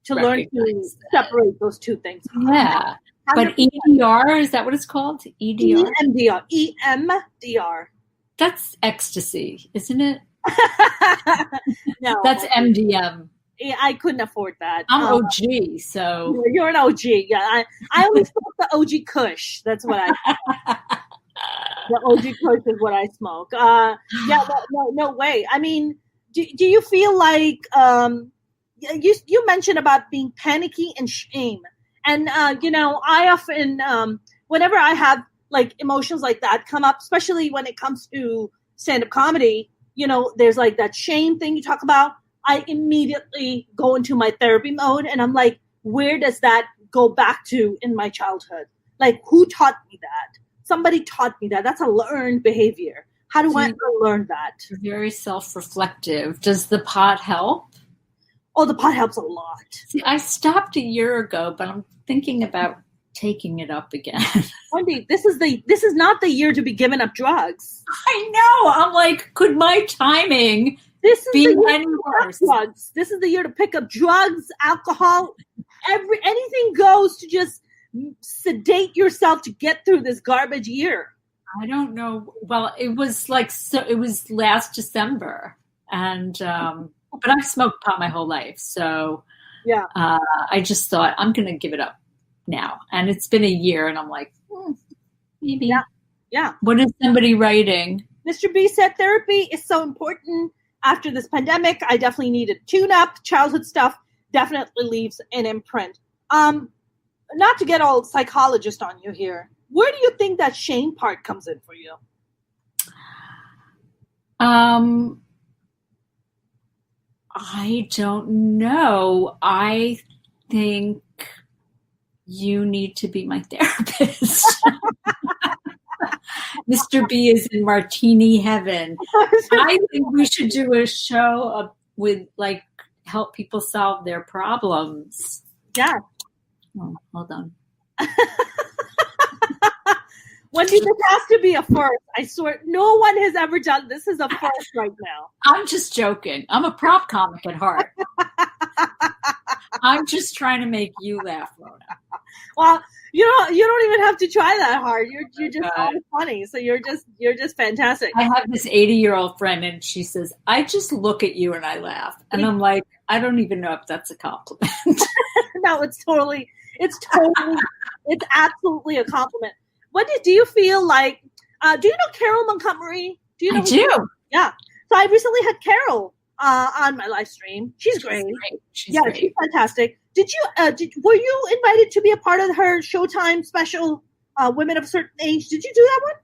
[SPEAKER 1] learn to separate those two things.
[SPEAKER 2] Yeah. But EDR, is that what it's called? EDR?
[SPEAKER 1] EMDR. EMDR.
[SPEAKER 2] That's ecstasy, isn't it?
[SPEAKER 1] No.
[SPEAKER 2] That's MDM.
[SPEAKER 1] Yeah, I couldn't afford that.
[SPEAKER 2] I'm OG, so.
[SPEAKER 1] You're an OG. Yeah, I always smoke the OG Kush. That's what I The OG Kush is what I smoke. No way. I mean, do you feel like, you mentioned about being panicky and shame. And, I often, whenever I have like emotions like that come up, especially when it comes to stand-up comedy, there's like that shame thing you talk about. I immediately go into my therapy mode and I'm like, where does that go back to in my childhood? Like, who taught me that? Somebody taught me that. That's a learned behavior. How do I learn that?
[SPEAKER 2] Very self-reflective. Does the pot help?
[SPEAKER 1] Oh, the pot helps a lot.
[SPEAKER 2] See, I stopped a year ago, but I'm thinking about taking it up again.
[SPEAKER 1] Wendy, this is not the year to be giving up drugs.
[SPEAKER 2] I know. I'm like, could my timing be any worse?
[SPEAKER 1] Drugs. This is the year to pick up drugs, alcohol, anything goes to just sedate yourself to get through this garbage year.
[SPEAKER 2] I don't know. Well, it was last December, and but I've smoked pot my whole life, so I just thought I'm going to give it up now. And it's been a year, and I'm like, maybe.
[SPEAKER 1] Yeah.
[SPEAKER 2] What is somebody writing?
[SPEAKER 1] Mr. B said therapy is so important after this pandemic. I definitely needed a tune-up. Childhood stuff definitely leaves an imprint. Not to get all psychologist on you here. Where do you think that shame part comes in for you?
[SPEAKER 2] I don't know. I think you need to be my therapist. Mr. B is in martini heaven. I think we should do a show with like help people solve their problems.
[SPEAKER 1] Yeah.
[SPEAKER 2] Oh, hold on.
[SPEAKER 1] Wendy, this has to be a first. I swear, no one has ever done this. Is a first right now.
[SPEAKER 2] I'm just joking. I'm a prop comic at heart. I'm just trying to make you laugh, Rona.
[SPEAKER 1] Well, you don't even have to try that hard. You're just always funny. So you're just fantastic.
[SPEAKER 2] I have this 80-year-old friend, and she says, "I just look at you and I laugh," and I'm like, I don't even know if that's a compliment.
[SPEAKER 1] No, it's absolutely a compliment. Do you feel like, do you know Carol Montgomery? Do you know?
[SPEAKER 2] I do.
[SPEAKER 1] Yeah. So I recently had Carol on my live stream. She's great.
[SPEAKER 2] She's great.
[SPEAKER 1] She's fantastic. Were you invited to be a part of her Showtime special, Women of a Certain Age? Did you do that one?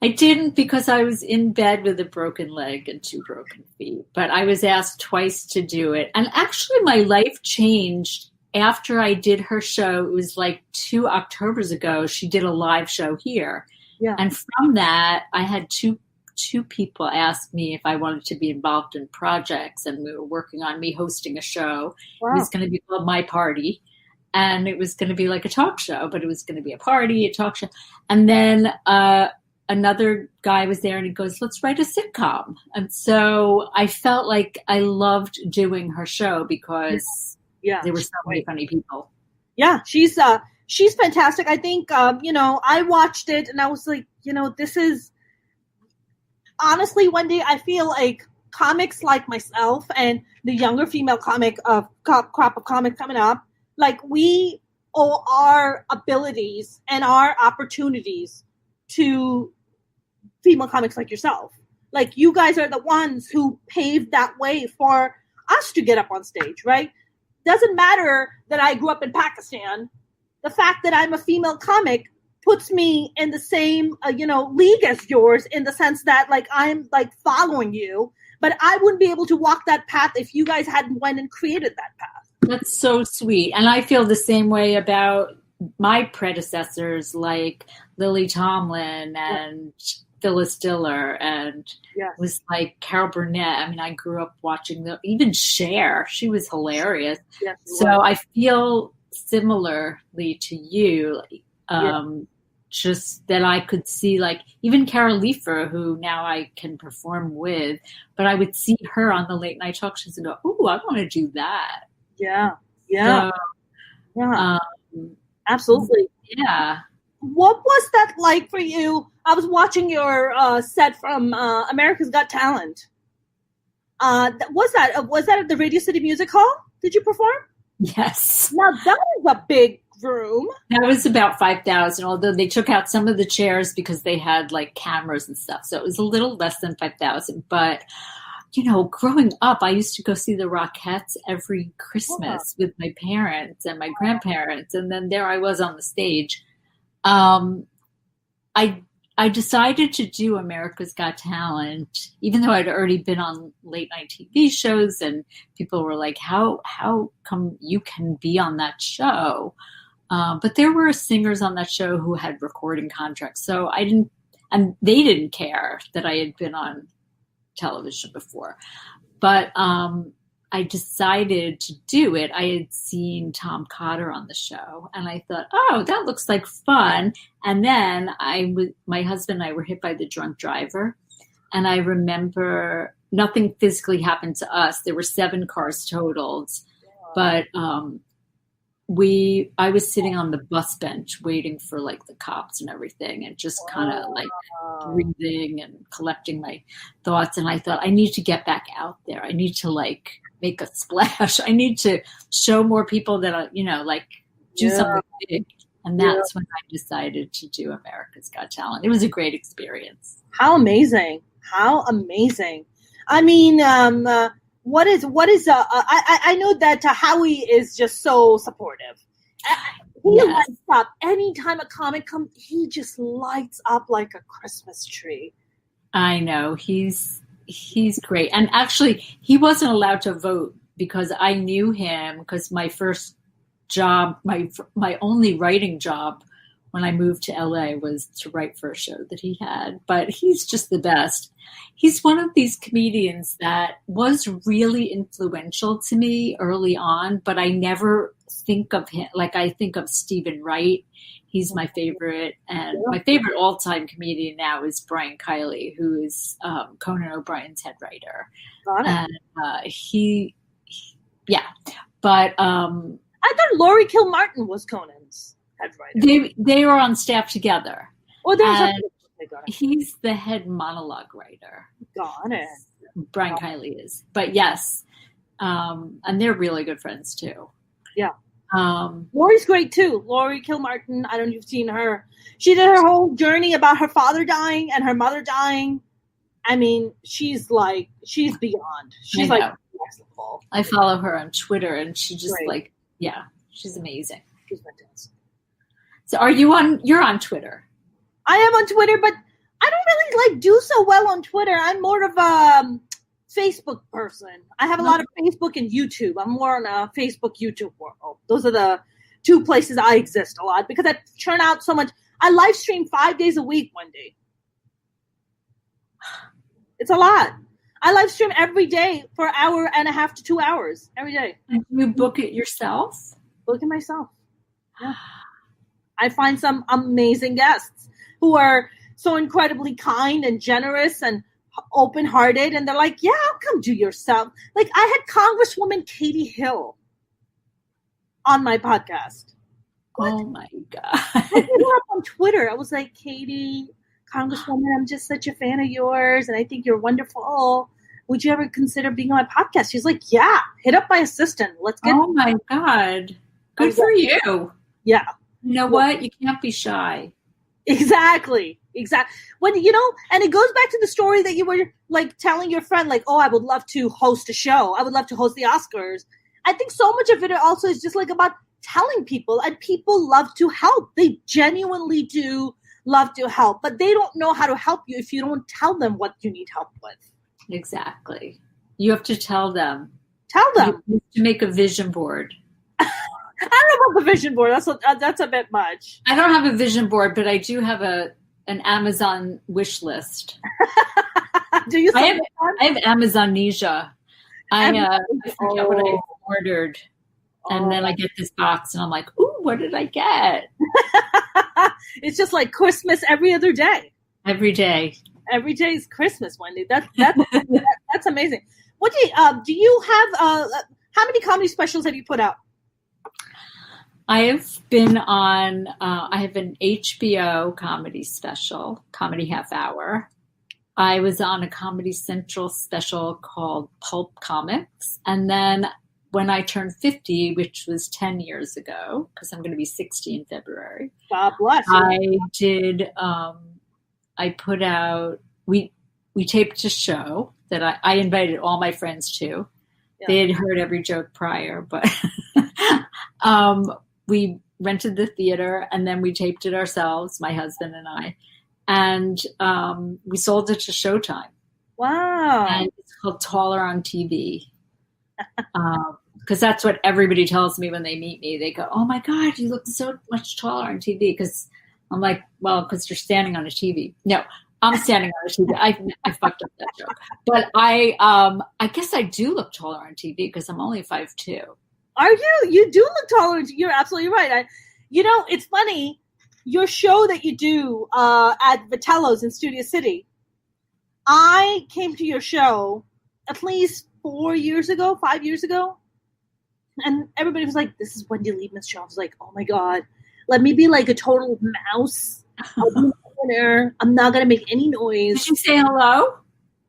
[SPEAKER 2] I didn't, because I was in bed with a broken leg and 2 broken feet. But I was asked twice to do it. And actually my life changed after I did her show. It was like 2 Octobers ago. She did a live show here.
[SPEAKER 1] Yeah.
[SPEAKER 2] And from that, I had two people ask me if I wanted to be involved in projects, and we were working on me hosting a show. Wow. It was going to be called My Party, and it was going to be like a talk show, but it was going to be a party, a talk show. And then another guy was there and he goes, let's write a sitcom. And so I felt like I loved doing her show because there were so many funny people.
[SPEAKER 1] Yeah, she's fantastic. I think, I watched it and I was like, this is, honestly, Wendy, I feel like comics like myself and the younger female comic crop of comics coming up, like we owe our abilities and our opportunities to female comics like yourself. Like you guys are the ones who paved that way for us to get up on stage, right? Doesn't matter that I grew up in Pakistan. The fact that I'm a female comic puts me in the same, league as yours in the sense that like I'm like following you, but I wouldn't be able to walk that path if you guys hadn't went and created that path.
[SPEAKER 2] That's so sweet. And I feel the same way about my predecessors like Lily Tomlin and Phyllis Diller and was like Carol Burnett. I mean, I grew up watching even Cher. She was hilarious. Yes, so I feel similarly to you. Just that I could see like even Carol Leifer, who now I can perform with, but I would see her on the late night talk shows and go, "Ooh, I want to do that."
[SPEAKER 1] Absolutely.
[SPEAKER 2] Yeah.
[SPEAKER 1] What was that like for you? I was watching your set from America's Got Talent. Was that at the Radio City Music Hall? Did you perform?
[SPEAKER 2] Yes.
[SPEAKER 1] Now that is a big room.
[SPEAKER 2] That was about 5,000, although they took out some of the chairs because they had like cameras and stuff. So it was a little less than 5,000. But, growing up, I used to go see the Rockettes every Christmas with my parents and my grandparents. And then there I was on the stage. I decided to do America's Got Talent, even though I'd already been on late night TV shows and people were like, how come you can be on that show? But there were singers on that show who had recording contracts. So they didn't care that I had been on television before. But I decided to do it. I had seen Tom Cotter on the show and I thought, oh, that looks like fun. And then my husband and I were hit by the drunk driver. And I remember nothing physically happened to us. There were 7 cars totaled, but I was sitting on the bus bench waiting for like the cops and everything and just kind of like breathing and collecting my thoughts. And I thought, I need to get back out there. I need to like make a splash. I need to show more people that I, do something big. And that's when I decided to do America's Got Talent. It was a great experience.
[SPEAKER 1] How amazing. I mean, I know that Howie is just so supportive. He lights up. Anytime a comic comes, he just lights up like a Christmas tree.
[SPEAKER 2] I know. He's great. And actually, he wasn't allowed to vote because I knew him because my first job, my only writing job when I moved to LA was to write for a show that he had. But he's just the best. He's one of these comedians that was really influential to me early on, but I never think of him like I think of Stephen Wright. He's my favorite, and my favorite all-time comedian now is Brian Kiley, who is Conan O'Brien's head writer.
[SPEAKER 1] Got it.
[SPEAKER 2] And But
[SPEAKER 1] I thought Laurie Kilmartin was Conan's head writer.
[SPEAKER 2] They were on staff together.
[SPEAKER 1] Oh,
[SPEAKER 2] he's the head monologue writer.
[SPEAKER 1] Got it.
[SPEAKER 2] Brian Kiley is, but yes, and they're really good friends too.
[SPEAKER 1] Yeah. Laurie's great too. Laurie Kilmartin. I don't know if you've seen her. She did her whole journey about her father dying and her mother dying. I mean, she's beyond. She's like next level.
[SPEAKER 2] I follow her on Twitter, and she just she's amazing.
[SPEAKER 1] She's fantastic.
[SPEAKER 2] So, you're on Twitter?
[SPEAKER 1] I am on Twitter, but I don't really do so well on Twitter. I'm more of a Facebook person. I have a lot of Facebook and YouTube. I'm more on a Facebook, YouTube world. Those are the 2 places I exist a lot because I churn out so much. I live stream 5 days a week, Wendy. It's a lot. I live stream every day for 1.5 hours to 2 hours every day.
[SPEAKER 2] And you book it yourself?
[SPEAKER 1] Book it myself. Yeah. I find some amazing guests who are so incredibly kind and generous and open-hearted, and they're like, yeah, I'll come do yourself. Like, I had Congresswoman Katie Hill on my podcast.
[SPEAKER 2] What? Oh my God.
[SPEAKER 1] I hit her up on Twitter. I was like, Katie, Congresswoman, I'm just such a fan of yours, and I think you're wonderful. Would you ever consider being on my podcast? She's like, yeah, hit up my assistant. Let's get.
[SPEAKER 2] Oh my God. Good for you.
[SPEAKER 1] Yeah.
[SPEAKER 2] You know what? You can't be shy.
[SPEAKER 1] Exactly. When, and it goes back to the story that you were like telling your friend, like, oh, I would love to host a show. I would love to host the Oscars. I think so much of it also is just like about telling people, and people love to help. They genuinely do love to help, but they don't know how to help you if you don't tell them what you need help with.
[SPEAKER 2] Exactly. You have to tell them.
[SPEAKER 1] Tell them.
[SPEAKER 2] You have to make a vision board.
[SPEAKER 1] I don't know about the vision board. That's a bit much.
[SPEAKER 2] I don't have a vision board, but I do have an Amazon wish list.
[SPEAKER 1] Do you?
[SPEAKER 2] I have Amazonnesia. I forget what I ordered, and then I get this box, and I'm like, "Ooh, what did I get?"
[SPEAKER 1] It's just like Christmas every other day.
[SPEAKER 2] Every day.
[SPEAKER 1] Every day is Christmas, Wendy. That's amazing. What do you have? How many comedy specials have you put out?
[SPEAKER 2] I have been on, I have an HBO comedy special, Comedy Half Hour. I was on a Comedy Central special called Pulp Comics. And then when I turned 50, which was 10 years ago, because I'm going to be 60 in February.
[SPEAKER 1] God bless you.
[SPEAKER 2] I did, I put out, we taped a show that I invited all my friends to. Yeah. They had heard every joke prior, but we rented the theater, and then we taped it ourselves, my husband and I, and we sold it to Showtime.
[SPEAKER 1] Wow.
[SPEAKER 2] And it's called Taller on TV. Because that's what everybody tells me when they meet me. They go, oh my God, you look so much taller on TV. Because I'm like, well, because you're standing on a TV. No, I'm standing on a TV. I fucked up that joke. But I guess I do look taller on TV because I'm only 5'2".
[SPEAKER 1] Are you? You do look taller. You're absolutely right. It's funny. Your show that you do at Vitello's in Studio City, I came to your show at least 5 years ago, and everybody was like, this is Wendy Liebman's show. I was like, oh my God, let me be like a total mouse. I'll be there. I'm not going to make any noise.
[SPEAKER 2] Did you say hello?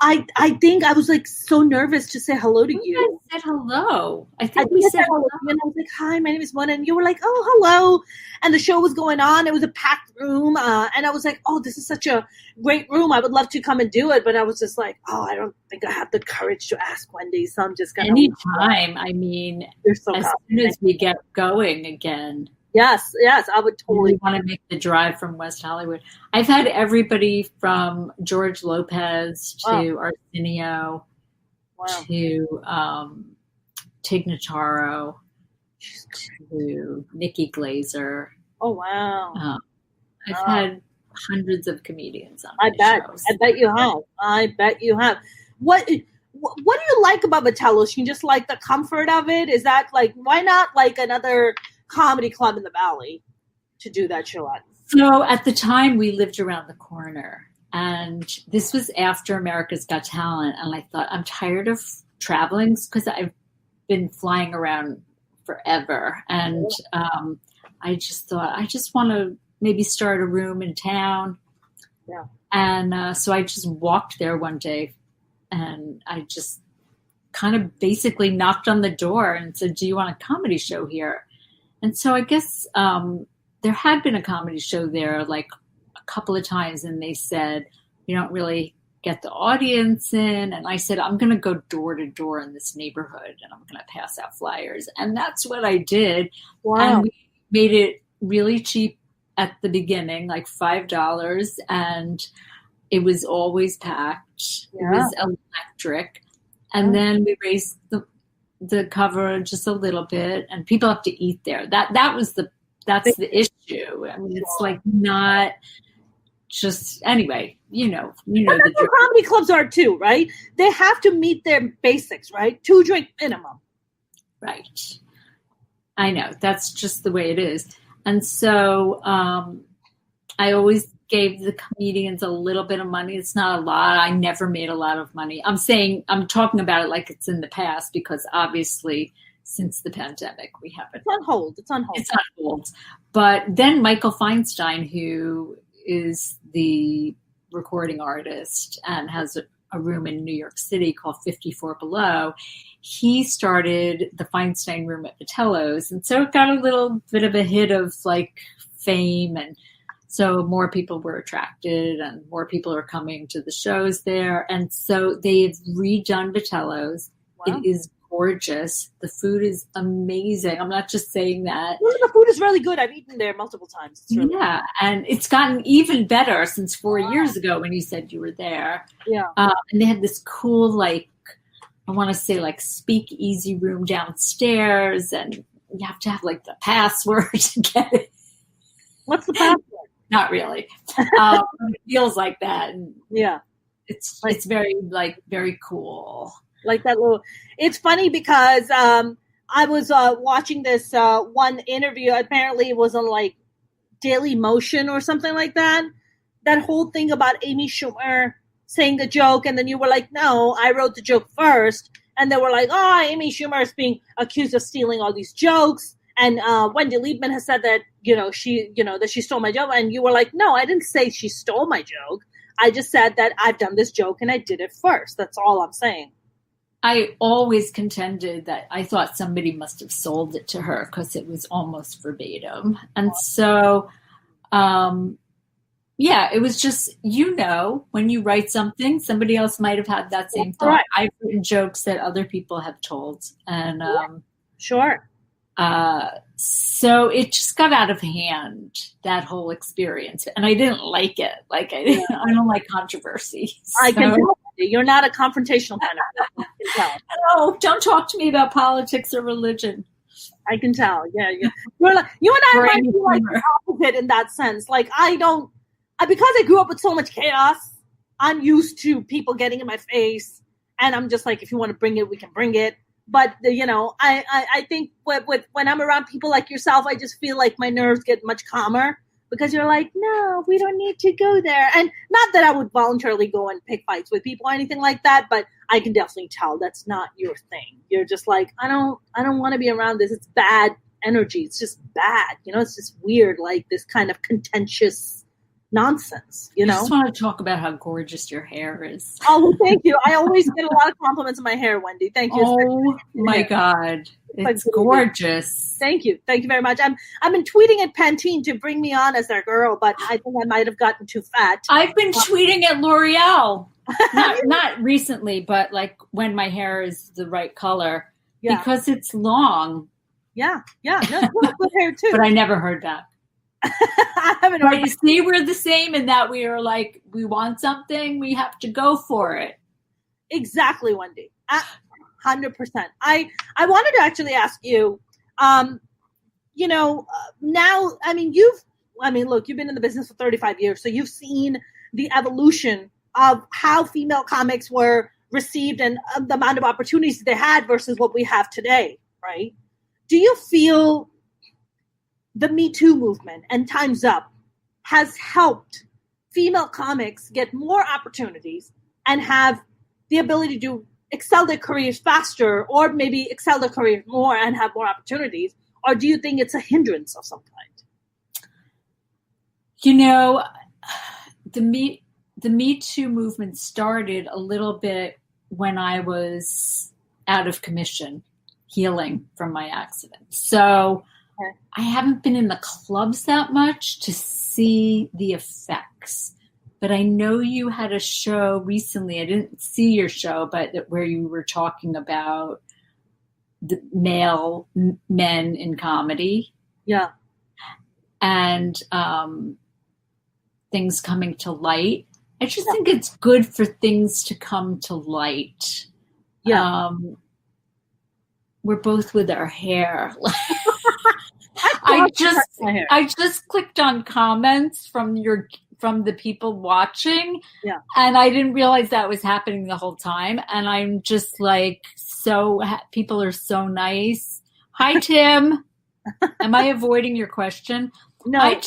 [SPEAKER 1] I think I was like so nervous to say hello to you.
[SPEAKER 2] I said hello. I think
[SPEAKER 1] we said hello. And I was like, hi, my name is Mona. And you were like, oh, hello. And the show was going on. It was a packed room. And I was like, oh, this is such a great room. I would love to come and do it. But I was just like, oh, I don't think I have the courage to ask Wendy. So I'm just going to.
[SPEAKER 2] Anytime. I mean,
[SPEAKER 1] so
[SPEAKER 2] as soon as we get going again.
[SPEAKER 1] Yes, I would totally
[SPEAKER 2] want to make the drive from West Hollywood. I've had everybody from George Lopez to Arsenio to Tig Notaro to Nikki Glazer.
[SPEAKER 1] Oh, wow.
[SPEAKER 2] I've had hundreds of comedians on my shows.
[SPEAKER 1] I bet you have. What do you like about Vitello's? You just like the comfort of it? Is that like, why not like another comedy club in the Valley to do that show at?
[SPEAKER 2] So at the time we lived around the corner, and this was after America's Got Talent, and I thought, I'm tired of traveling because I've been flying around forever, and I just thought I just want to maybe start a room in town.
[SPEAKER 1] Yeah.
[SPEAKER 2] And so I just walked there one day, and I just kind of basically knocked on the door and said, do you want a comedy show here? And so I guess there had been a comedy show there like a couple of times, and they said, you don't really get the audience in. And I said, I'm going to go door to door in this neighborhood, and I'm going to pass out flyers. And that's what I did.
[SPEAKER 1] Wow.
[SPEAKER 2] And we made it really cheap at the beginning, like $5. And it was always packed. Yeah. It was electric. And then we raised the cover just a little bit, and people have to eat there. That's the issue. I mean, it's like not just anyway, you know.
[SPEAKER 1] But that's what comedy clubs are too, right? They have to meet their basics, right? 2 drink minimum.
[SPEAKER 2] Right. I know. That's just the way it is. And so I always gave the comedians a little bit of money. It's not a lot. I never made a lot of money. I'm talking about it like it's in the past because obviously since the pandemic we haven't.
[SPEAKER 1] It's on hold. It's on
[SPEAKER 2] hold. But then Michael Feinstein, who is the recording artist and has a room in New York City called 54 Below, he started the Feinstein Room at Vitello's. And so it got a little bit of a hit of like fame, and so more people were attracted and more people are coming to the shows there. And so they've redone Vitello's. Wow. It is gorgeous. The food is amazing. I'm not just saying that.
[SPEAKER 1] Well, the food is really good. I've eaten there multiple times. It's really
[SPEAKER 2] good. And it's gotten even better since 4 years ago when you said you were there.
[SPEAKER 1] Yeah.
[SPEAKER 2] And they had this cool, like, I want to say like speakeasy room downstairs, and you have to have like the password to get it.
[SPEAKER 1] What's the password?
[SPEAKER 2] Not really. It feels like that. And
[SPEAKER 1] yeah.
[SPEAKER 2] It's very cool.
[SPEAKER 1] Like that little, it's funny because I was watching this one interview. Apparently it was on like Daily Motion or something like that. That whole thing about Amy Schumer saying the joke, and then you were like, no, I wrote the joke first. And they were like, oh, Amy Schumer is being accused of stealing all these jokes. And Wendy Liebman has said that, that she stole my joke. And you were like, no, I didn't say she stole my joke. I just said that I've done this joke and I did it first. That's all I'm saying.
[SPEAKER 2] I always contended that I thought somebody must have sold it to her because it was almost verbatim. And so, it was just, when you write something, somebody else might have had that same thought. Right. I've written jokes that other people have told. And
[SPEAKER 1] sure.
[SPEAKER 2] So it just got out of hand, that whole experience. And I didn't like it. Like, I don't like controversy.
[SPEAKER 1] I can tell. You're not a confrontational kind of person.
[SPEAKER 2] No, don't talk to me about politics or religion.
[SPEAKER 1] I can tell. Yeah. You're like, you and I might be like the opposite in that sense. Like because I grew up with so much chaos, I'm used to people getting in my face, and I'm just like, if you want to bring it, we can bring it. But I think when I'm around people like yourself, I just feel like my nerves get much calmer. Because you're like, no, we don't need to go there. And not that I would voluntarily go and pick fights with people or anything like that, but I can definitely tell that's not your thing. You're just like, I don't want to be around this. It's bad energy. It's just bad. It's just weird, like this kind of contentious nonsense,
[SPEAKER 2] I just want to talk about how gorgeous your hair is.
[SPEAKER 1] Oh, well, thank you. I always get a lot of compliments on my hair, Wendy. Thank you.
[SPEAKER 2] Oh my God. It's gorgeous.
[SPEAKER 1] Thank you. Thank you very much. I've been tweeting at Pantene to bring me on as their girl, but I think I might have gotten too fat.
[SPEAKER 2] I've been tweeting at L'Oreal. Not recently, but like when my hair is the right color. Yeah. Because it's long.
[SPEAKER 1] Yeah. No, good hair too.
[SPEAKER 2] But I never heard that.
[SPEAKER 1] I haven't heard.
[SPEAKER 2] You see, we're the same in that we are like, we want something, we have to go for it.
[SPEAKER 1] Exactly, Wendy. 100%. I wanted to actually ask you, now, look, you've been in the business for 35 years, so you've seen the evolution of how female comics were received and the amount of opportunities they had versus what we have today, right? Do you feel the Me Too movement and Time's Up has helped female comics get more opportunities and have the ability to excel their careers faster, or maybe excel their careers more and have more opportunities? Or do you think it's a hindrance of some kind?
[SPEAKER 2] The Me Too movement started a little bit when I was out of commission, healing from my accident. So I haven't been in the clubs that much to see the effects. But I know you had a show recently. I didn't see your show, but where you were talking about the male men in comedy.
[SPEAKER 1] Yeah.
[SPEAKER 2] And things coming to light. I just think it's good for things to come to light.
[SPEAKER 1] Yeah.
[SPEAKER 2] We're both with our hair. I just clicked on comments from the people watching, and I didn't realize that was happening the whole time. And I'm just like, people are so nice. Hi, Tim. Am I avoiding your question?
[SPEAKER 1] No.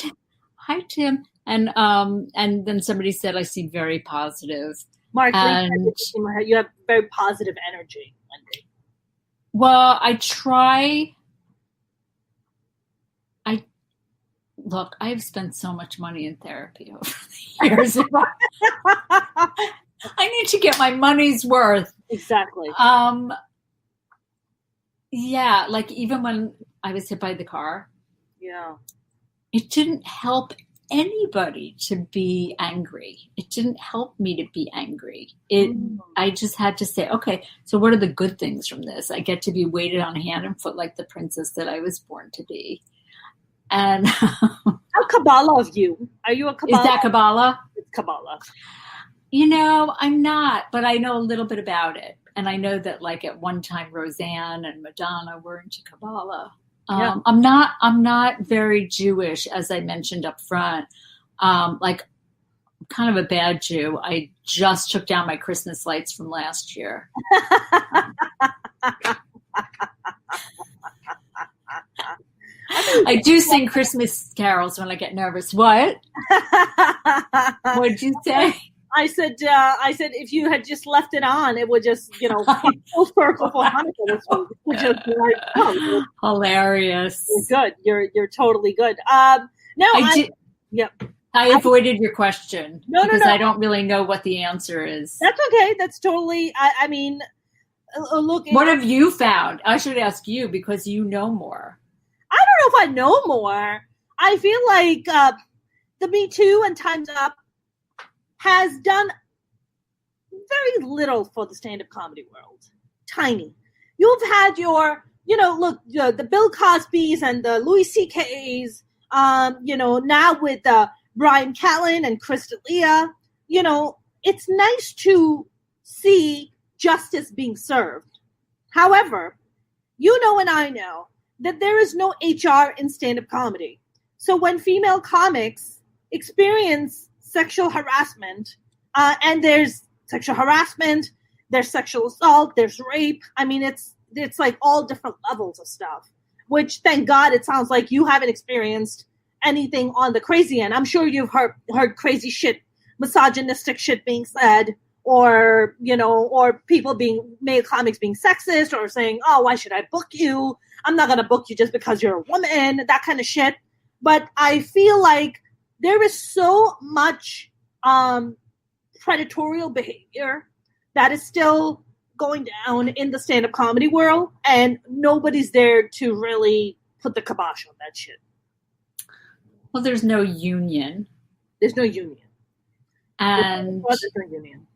[SPEAKER 2] Hi, Tim. And then somebody said I seem very positive.
[SPEAKER 1] Mark, you have very positive energy, Wendy.
[SPEAKER 2] Well, I try. Look, I've spent so much money in therapy over the years. I need to get my money's worth.
[SPEAKER 1] Exactly.
[SPEAKER 2] Yeah, like even when I was hit by the car.
[SPEAKER 1] Yeah.
[SPEAKER 2] It didn't help anybody to be angry. It didn't help me to be angry. I just had to say, okay, so what are the good things from this? I get to be weighted on hand and foot like the princess that I was born to be. And
[SPEAKER 1] how Kabbalah of you? Are you a Kabbalah?
[SPEAKER 2] Is that Kabbalah?
[SPEAKER 1] It's Kabbalah.
[SPEAKER 2] I'm not, but I know a little bit about it. And I know that like at one time Roseanne and Madonna were into Kabbalah.
[SPEAKER 1] Yeah.
[SPEAKER 2] I'm not very Jewish, as I mentioned up front. Like I'm kind of a bad Jew. I just took down my Christmas lights from last year. I do sing Christmas carols when I get nervous. What? What did you say?
[SPEAKER 1] I said if you had just left it on, it would just, full circle for Hanukkah this week. It would just be like,
[SPEAKER 2] hilarious.
[SPEAKER 1] You're good. You're totally good. No, Yep.
[SPEAKER 2] I avoided your question because
[SPEAKER 1] No.
[SPEAKER 2] I don't really know what the answer is.
[SPEAKER 1] That's okay. That's totally. I mean, look.
[SPEAKER 2] What have you found? I should ask you because you know more.
[SPEAKER 1] I don't know if I know more. I feel like the Me Too and Time's Up has done very little for the stand-up comedy world. Tiny. You've had your, the Bill Cosbys and the Louis C.K.'s, now with Brian Callen and Chris D'Elia. It's nice to see justice being served. However, and I know that there is no HR in stand-up comedy. So when female comics experience sexual harassment, and there's sexual harassment, there's sexual assault, there's rape. I mean, it's like all different levels of stuff, which thank God it sounds like you haven't experienced anything on the crazy end. I'm sure you've heard crazy shit, misogynistic shit being said, or male comics being sexist or saying, oh, why should I book you? I'm not going to book you just because you're a woman, that kind of shit. But I feel like there is so much predatorial behavior that is still going down in the stand-up comedy world, and nobody's there to really put the kibosh on that shit.
[SPEAKER 2] Well, there's no union.
[SPEAKER 1] There's no union.
[SPEAKER 2] And
[SPEAKER 1] there's no union.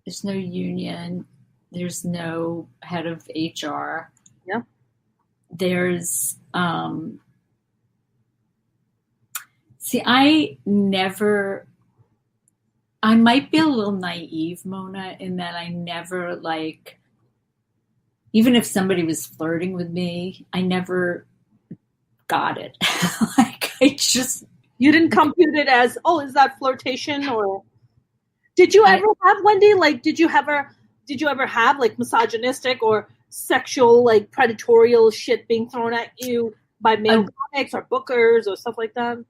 [SPEAKER 2] There's no union. There's no head of HR.
[SPEAKER 1] Yeah.
[SPEAKER 2] There's I might be a little naive, Mona, in that I never even if somebody was flirting with me, I never got it.
[SPEAKER 1] You didn't compute it as, oh, is that flirtation? Or did you ever have, Wendy, did you ever have misogynistic or sexual, predatorial shit being thrown at you by male comics or bookers or stuff like that?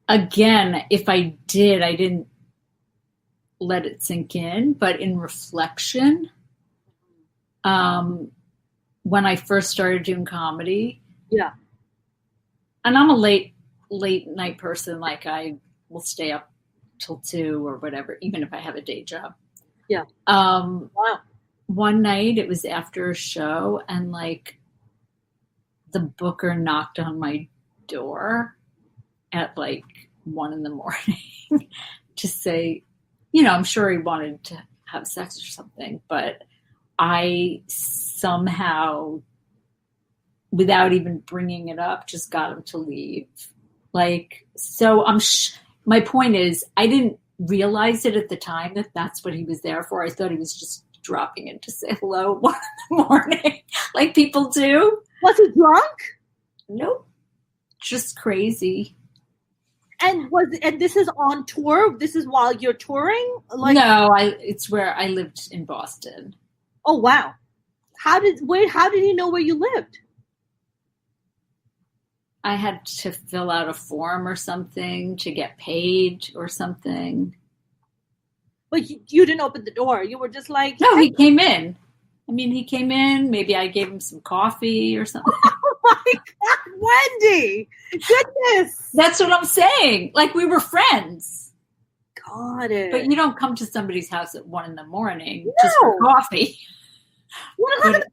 [SPEAKER 2] Again, if I did, I didn't let it sink in. But in reflection, when I first started doing comedy,
[SPEAKER 1] yeah,
[SPEAKER 2] and I'm a late night person. I will stay up till 2 or whatever, even if I have a day job.
[SPEAKER 1] Yeah.
[SPEAKER 2] Wow. One night it was after a show, and the booker knocked on my door at 1 a.m. to say, I'm sure he wanted to have sex or something, but I somehow, without even bringing it up, just got him to leave. So my point is, I didn't realize it at the time that that's what he was there for. I thought he was just dropping in to say hello at 1 a.m, like people do.
[SPEAKER 1] Was he drunk?
[SPEAKER 2] Nope. Just crazy.
[SPEAKER 1] And this is on tour? This is while you're touring?
[SPEAKER 2] No, it's where I lived in Boston.
[SPEAKER 1] Oh wow. How did he know where you lived?
[SPEAKER 2] I had to fill out a form or something to get paid or something.
[SPEAKER 1] But you didn't open the door. You were just like,
[SPEAKER 2] no, he came in. I mean, he came in. Maybe I gave him some coffee or something.
[SPEAKER 1] Oh my God, Wendy! Goodness!
[SPEAKER 2] That's what I'm saying. Like, we were friends.
[SPEAKER 1] Got it.
[SPEAKER 2] But you don't come to somebody's house at 1 a.m. just for coffee.
[SPEAKER 1] What is it?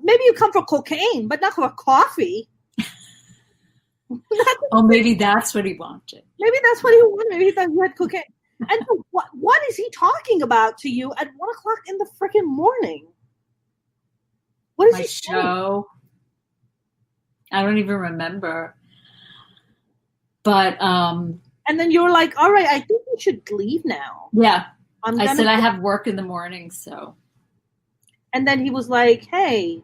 [SPEAKER 1] Maybe you come for cocaine, but not for coffee.
[SPEAKER 2] Oh, maybe that's what he wanted.
[SPEAKER 1] Maybe that's what he wanted. Maybe he thought you had cocaine. And so what is he talking about to you at 1 o'clock in the freaking morning? What is
[SPEAKER 2] my
[SPEAKER 1] he
[SPEAKER 2] show? I don't even remember. But
[SPEAKER 1] and then you were like, all right, I think we should leave now.
[SPEAKER 2] Yeah. I said I have work in the morning, so.
[SPEAKER 1] And then he was like, hey.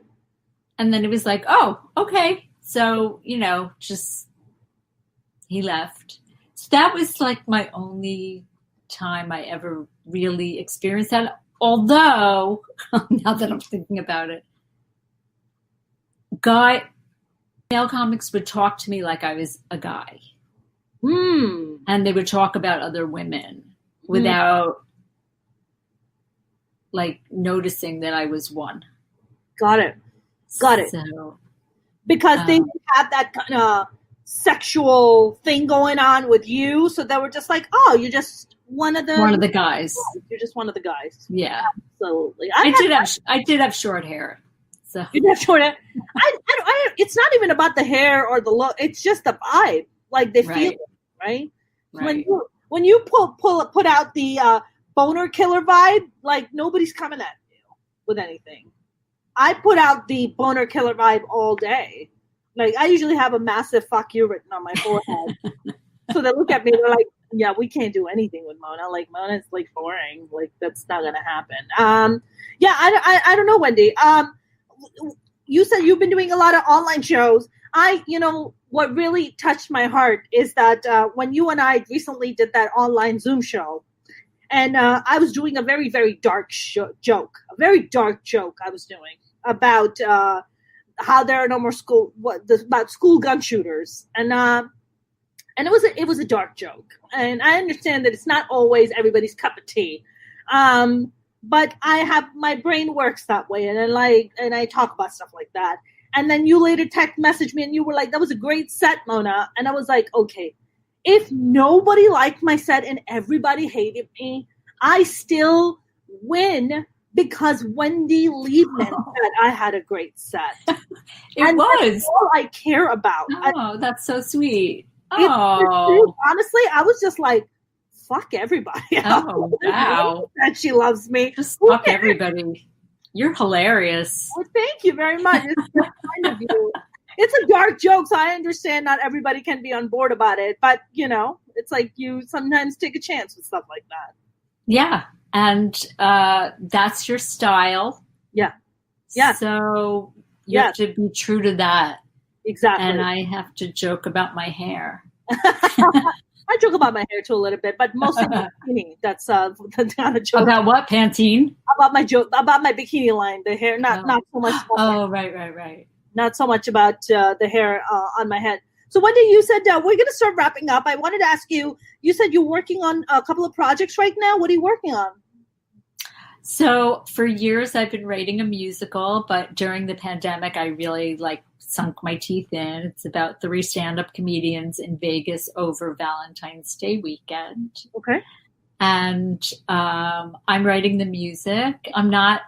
[SPEAKER 2] And then he was like, oh, okay. So, just he left. So that was like my only time I ever really experienced that. Although, now that I'm thinking about it, male comics would talk to me like I was a guy. And they would talk about other women without like noticing that I was one.
[SPEAKER 1] Got it.
[SPEAKER 2] So,
[SPEAKER 1] because they had that kind of sexual thing going on with you, so they were just like, "Oh, you're just one of the
[SPEAKER 2] guys.
[SPEAKER 1] You're just one of the guys."
[SPEAKER 2] Yeah,
[SPEAKER 1] absolutely.
[SPEAKER 2] I did have short hair. So
[SPEAKER 1] you did have short hair. It's not even about the hair or the look. It's just the vibe. Like they feel it, right? When you put out the boner killer vibe, like nobody's coming at you with anything. I put out the boner killer vibe all day. Like I usually have a massive "fuck you" written on my forehead. So they look at me, they're like, "Yeah, we can't do anything with Mona. Like Mona's like boring. Like that's not gonna happen." Yeah, I don't know, Wendy. You said you've been doing a lot of online shows. What really touched my heart is that when you and I recently did that online Zoom show, and I was doing a very, very dark joke. A very dark joke I was doing about how there are no more about school gun shooters, and it was a dark joke, and I understand that it's not always everybody's cup of tea, but my brain works that way, and I talk about stuff like that, and then you later text message me, and you were like, "That was a great set, Mona," and I was like, okay. If nobody liked my set and everybody hated me, I still win because Wendy Liebman said I had a great set.
[SPEAKER 2] It was.
[SPEAKER 1] That's all I care about.
[SPEAKER 2] Oh, that's so sweet.
[SPEAKER 1] Honestly, I was just like, fuck everybody.
[SPEAKER 2] Oh, wow.
[SPEAKER 1] That she loves me.
[SPEAKER 2] Just fuck everybody. You're hilarious.
[SPEAKER 1] Well, thank you very much. It's so kind of you. It's a dark joke, so I understand not everybody can be on board about it. But, it's like you sometimes take a chance with stuff like that.
[SPEAKER 2] Yeah. And that's your style.
[SPEAKER 1] Yeah. Yeah.
[SPEAKER 2] So you have to be true to that.
[SPEAKER 1] Exactly.
[SPEAKER 2] And I have to joke about my hair.
[SPEAKER 1] I joke about my hair too a little bit, but mostly bikini. That's not a joke.
[SPEAKER 2] About what, Pantene?
[SPEAKER 1] About my bikini line, the hair, not so much.
[SPEAKER 2] Oh, right.
[SPEAKER 1] Not so much about the hair on my head. So Wendy, you said we're going to start wrapping up. I wanted to ask you, you said you're working on a couple of projects right now. What are you working on?
[SPEAKER 2] So for years I've been writing a musical, but during the pandemic I really sunk my teeth in. It's about 3 stand-up comedians in Vegas over Valentine's Day weekend.
[SPEAKER 1] Okay.
[SPEAKER 2] And I'm writing the music. I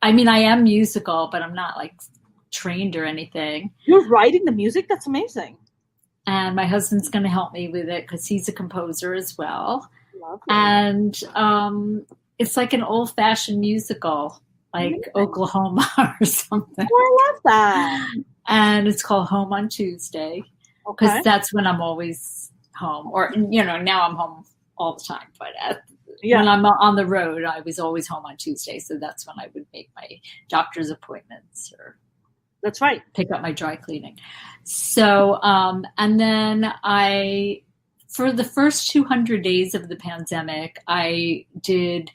[SPEAKER 2] am musical, but I'm not trained or anything.
[SPEAKER 1] You're writing the music? That's amazing.
[SPEAKER 2] And my husband's going to help me with it because he's a composer as well.
[SPEAKER 1] Lovely.
[SPEAKER 2] And it's like an old-fashioned musical, like Oklahoma or something.
[SPEAKER 1] Oh, I love that.
[SPEAKER 2] And it's called Home on Tuesday because that's when I'm always home. Or, now I'm home all the time. But when I'm on the road, I was always home on Tuesday. So that's when I would make my doctor's appointments or
[SPEAKER 1] that's right.
[SPEAKER 2] pick up my dry cleaning. So, and then for the first 200 days of the pandemic, I did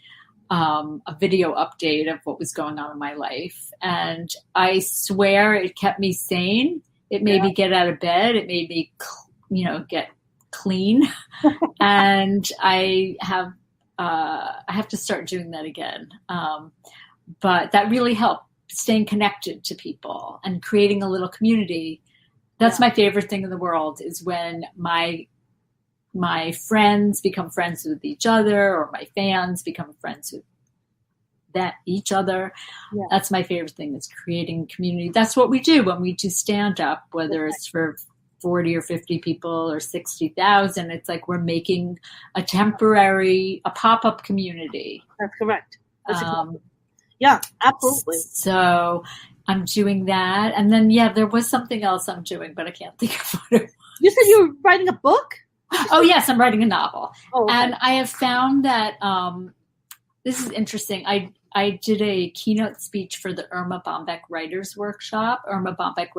[SPEAKER 2] a video update of what was going on in my life. And I swear it kept me sane. It made me get out of bed. It made me, get clean. And I have to start doing that again. But that really helped, staying connected to people and creating a little community. That's my favorite thing in the world, is when my friends become friends with each other, or my fans become friends with each other. Yeah. That's my favorite thing, is creating community. That's what we do when we do stand up, whether it's for 40 or 50 people or 60,000. It's like we're making a pop-up community.
[SPEAKER 1] That's correct. Yeah, absolutely.
[SPEAKER 2] So I'm doing that. And then, there was something else I'm doing, but I can't think of what it was.
[SPEAKER 1] You said you were writing a book?
[SPEAKER 2] Oh, yes, I'm writing a novel.
[SPEAKER 1] Oh, okay.
[SPEAKER 2] And I have found that this is interesting. I did a keynote speech for the Irma Bombeck Writers Workshop. Irma Bombeck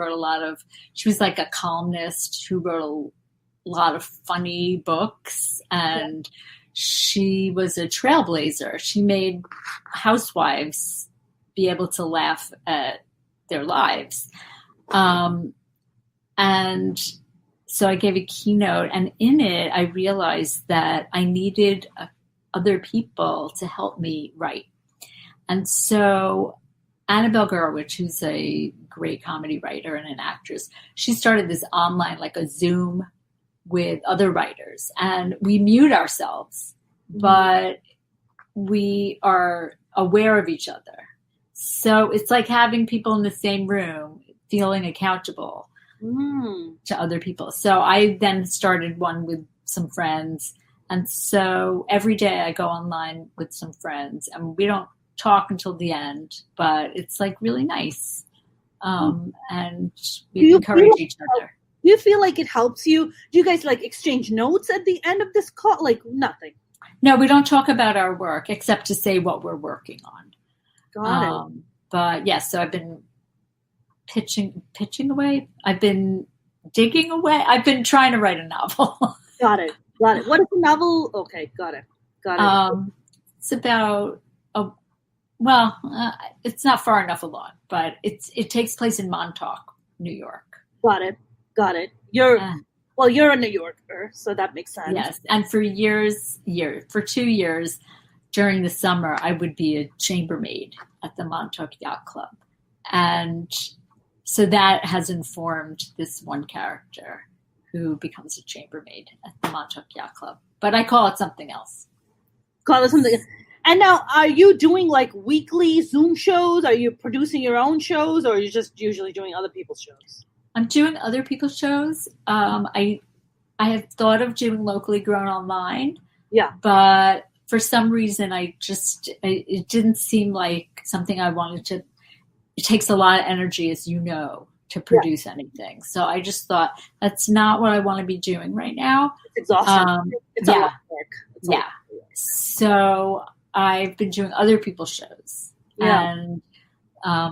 [SPEAKER 2] she was like a columnist who wrote a lot of funny books, and she was a trailblazer. She made housewives be able to laugh at their lives. And so I gave a keynote, and in it, I realized that I needed other people to help me write. And so Annabelle Gurwitch, who's a great comedy writer and an actress, she started this online, like a Zoom with other writers. And we mute ourselves, but we are aware of each other. So it's like having people in the same room, feeling accountable to other people. So I then started one with some friends. And so every day I go online with some friends, and we don't talk until the end, but it's like really nice. And we encourage each other.
[SPEAKER 1] Do you feel like it helps you? Do you guys like exchange notes at the end of this call? Like nothing?
[SPEAKER 2] No, we don't talk about our work except to say what we're working on.
[SPEAKER 1] Got it.
[SPEAKER 2] But yes, so I've been pitching away. I've been digging away. I've been trying to write a novel.
[SPEAKER 1] Got it. What is the novel? Okay, got it.
[SPEAKER 2] It's about it's not far enough along, but it takes place in Montauk, New York.
[SPEAKER 1] Got it. You're a New Yorker, so that makes sense.
[SPEAKER 2] Yes, and for 2 years during the summer, I would be a chambermaid at the Montauk Yacht Club, and so that has informed this one character who becomes a chambermaid at the Montauk Yacht Club. But I call it something else.
[SPEAKER 1] And now, are you doing like weekly Zoom shows? Are you producing your own shows, or are you just usually doing other people's shows?
[SPEAKER 2] I'm doing other people's shows. I have thought of doing Locally Grown Online. Yeah. But for some reason, it didn't seem like something I wanted to. It takes a lot of energy, as you know, to produce anything. So I just thought that's not what I want to be doing right now.
[SPEAKER 1] It's exhausting. It's a lot of work.
[SPEAKER 2] So I've been doing other people's shows. Yeah. And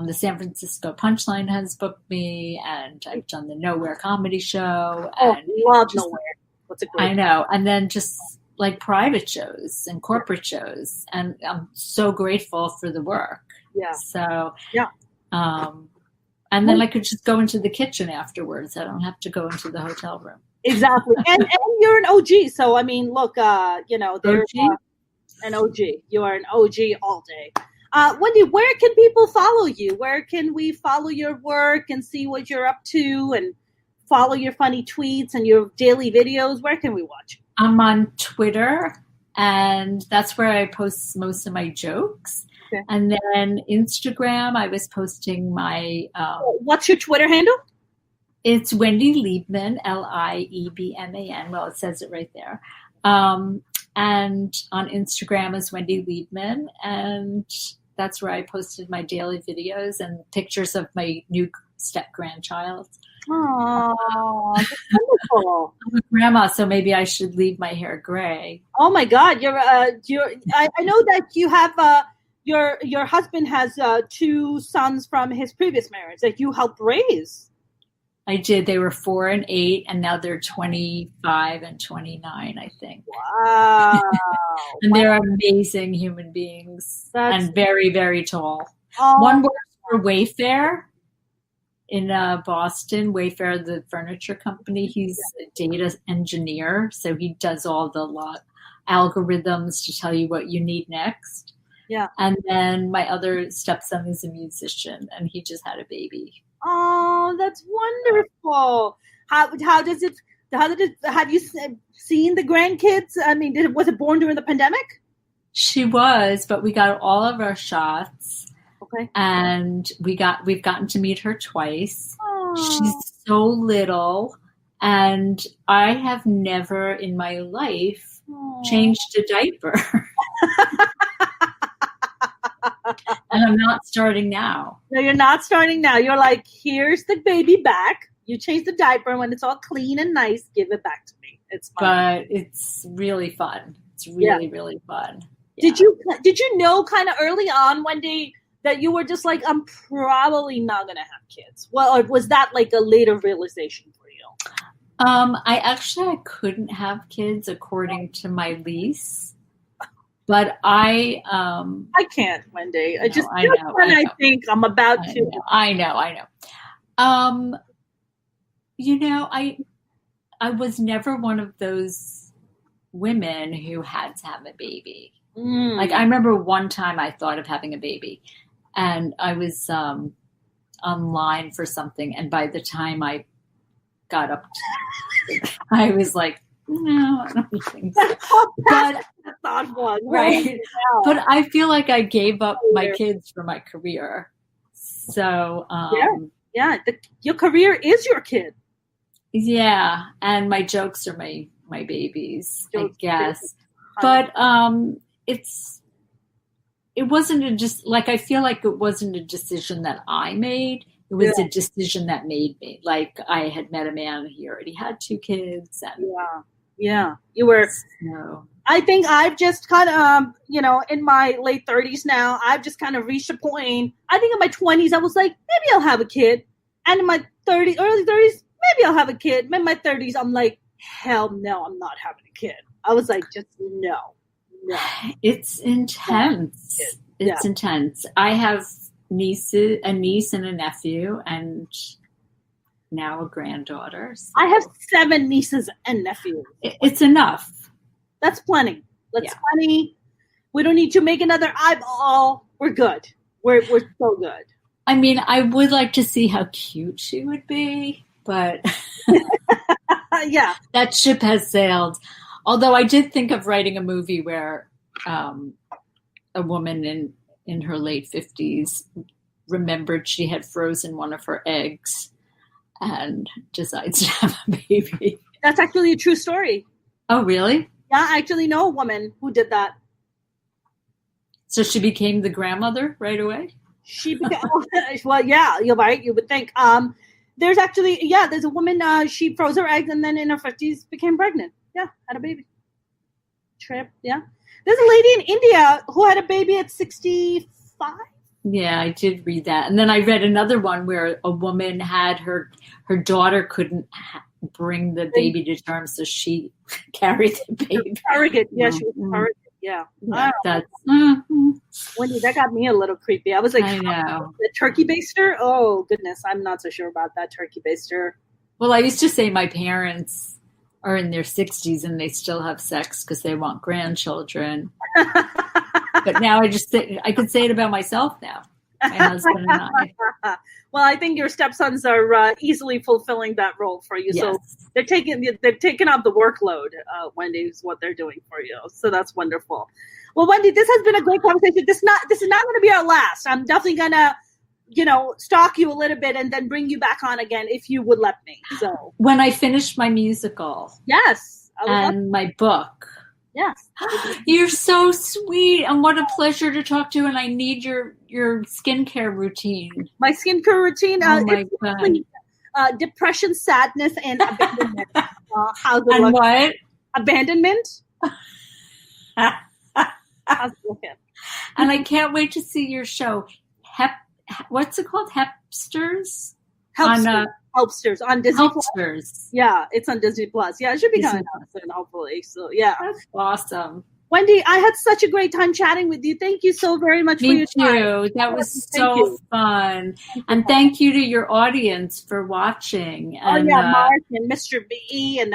[SPEAKER 2] the San Francisco Punchline has booked me, and I've done the Nowhere comedy show. And
[SPEAKER 1] love Nowhere. What's a great
[SPEAKER 2] I know. And then just like private shows and corporate shows. And I'm so grateful for the work.
[SPEAKER 1] Yeah.
[SPEAKER 2] So, and then I could just go into the kitchen afterwards. I don't have to go into the hotel room.
[SPEAKER 1] Exactly. and you're an OG. So, I mean, look, there's an OG. You are an OG all day. Wendy, where can people follow you? Where can we follow your work and see what you're up to and follow your funny tweets and your daily videos? Where can we watch?
[SPEAKER 2] I'm on Twitter, and that's where I post most of my jokes. Okay. And then Instagram, I was posting my...
[SPEAKER 1] What's your Twitter handle?
[SPEAKER 2] It's Wendy Liebman, Liebman. Well, it says it right there. And on Instagram is Wendy Liebman. And that's where I posted my daily videos and pictures of my new step-grandchild.
[SPEAKER 1] Oh, that's wonderful.
[SPEAKER 2] I'm a grandma, so maybe I should leave my hair gray.
[SPEAKER 1] Oh, my God. I know that you have... Your husband has 2 sons from his previous marriage that you helped raise.
[SPEAKER 2] I did. They were 4 and 8, and now they're 25 and 29, I think.
[SPEAKER 1] Wow.
[SPEAKER 2] And they're amazing human beings and very, very tall. One works for Wayfair in Boston. Wayfair, the furniture company. He's a data engineer, so he does all the algorithms to tell you what you need next.
[SPEAKER 1] Yeah.
[SPEAKER 2] And then my other stepson is a musician, and he just had a baby.
[SPEAKER 1] Oh, that's wonderful. How does it? Have you seen the grandkids? I mean, was it born during the pandemic?
[SPEAKER 2] She was, but we got all of our shots.
[SPEAKER 1] Okay.
[SPEAKER 2] And we've gotten to meet her twice.
[SPEAKER 1] Aww.
[SPEAKER 2] She's so little, and I have never in my life changed a diaper. And I'm not starting now.
[SPEAKER 1] No, you're not starting now. You're like, here's the baby back. You change the diaper, and when it's all clean and nice, give it back to me. It's fun.
[SPEAKER 2] But it's really fun. It's really, really fun.
[SPEAKER 1] Yeah. Did you know kind of early on, Wendy, that you were just like, I'm probably not going to have kids? Well, or was that like a later realization for you?
[SPEAKER 2] I couldn't have kids according to my lease, but I
[SPEAKER 1] can't, Wendy. I think I'm about to.
[SPEAKER 2] I know. I was never one of those women who had to have a baby. Like, I remember one time I thought of having a baby, and I was online for something, and by the time I got up I was like, no, I don't think so. But
[SPEAKER 1] that's not one,
[SPEAKER 2] right? Yeah. But I feel like I gave up my kids for my career. So
[SPEAKER 1] your career is your kid.
[SPEAKER 2] Yeah, and my jokes are my babies, I guess. But it wasn't I feel like it wasn't a decision that I made. It was a decision that made me. Like, I had met a man, he already had 2 kids. And
[SPEAKER 1] you were. So. I think I've just kind of, in my late 30s now, I've just kind of reached a point. I think in my 20s, I was like, maybe I'll have a kid. And in my early 30s, maybe I'll have a kid. In my 30s, I'm like, hell no, I'm not having a kid. I was like, just no.
[SPEAKER 2] It's intense. It's intense. I have a niece and a nephew, and now a granddaughter. So
[SPEAKER 1] I have 7 nieces and nephews.
[SPEAKER 2] It's enough.
[SPEAKER 1] That's plenty. That's plenty. We don't need to make another eyeball. We're good. We're so good.
[SPEAKER 2] I mean, I would like to see how cute she would be, but that ship has sailed. Although I did think of writing a movie where a woman in her late 50s remembered she had frozen one of her eggs and decides to have a baby.
[SPEAKER 1] That's actually a true story.
[SPEAKER 2] Oh, really?
[SPEAKER 1] Yeah, I actually know a woman who did that.
[SPEAKER 2] So she became the grandmother right away?
[SPEAKER 1] She became, well, yeah, you're right. You would think. There's a woman, she froze her eggs and then in her 50s became pregnant. Yeah, had a baby. Trip, yeah. There's a lady in India who had a baby at 65.
[SPEAKER 2] Yeah, I did read that. And then I read another one where a woman had her daughter couldn't bring the baby to term, so she carried the baby.
[SPEAKER 1] Surrogate, yeah, she was surrogate, yeah.
[SPEAKER 2] That's
[SPEAKER 1] Wendy, that got me a little creepy. I was like,
[SPEAKER 2] I know.
[SPEAKER 1] The turkey baster? Oh, goodness, I'm not so sure about that turkey baster.
[SPEAKER 2] Well, I used to say my parents are in their 60s and they still have sex because they want grandchildren. But now I could say it about myself now. My husband and I.
[SPEAKER 1] Well, I think your stepsons are easily fulfilling that role for you.
[SPEAKER 2] Yes.
[SPEAKER 1] So they're taking up the workload, Wendy, is what they're doing for you. So that's wonderful. Well, Wendy, this has been a great conversation. This is not going to be our last. I'm definitely going to, stalk you a little bit and then bring you back on again if you would let me. So
[SPEAKER 2] when I finish my musical.
[SPEAKER 1] Yes.
[SPEAKER 2] And my book.
[SPEAKER 1] Yes.
[SPEAKER 2] You're so sweet. And what a pleasure to talk to. And I need your skincare routine.
[SPEAKER 1] My skincare routine?
[SPEAKER 2] Oh my God.
[SPEAKER 1] Depression, sadness, and abandonment. How's it
[SPEAKER 2] and
[SPEAKER 1] look?
[SPEAKER 2] What?
[SPEAKER 1] Abandonment. How's it looking?
[SPEAKER 2] And I can't wait to see your show. What's it called? Helpsters?
[SPEAKER 1] Helpsters on Disney
[SPEAKER 2] Helpsters.
[SPEAKER 1] Plus. Yeah, it's on Disney Plus. Yeah, it should be coming out soon, hopefully. So yeah,
[SPEAKER 2] that's awesome.
[SPEAKER 1] Wendy, I had such a great time chatting with you. Thank you so very much for your time.
[SPEAKER 2] Me too. That was so fun. And thank you to your audience for watching. And,
[SPEAKER 1] Mark and Mr. B and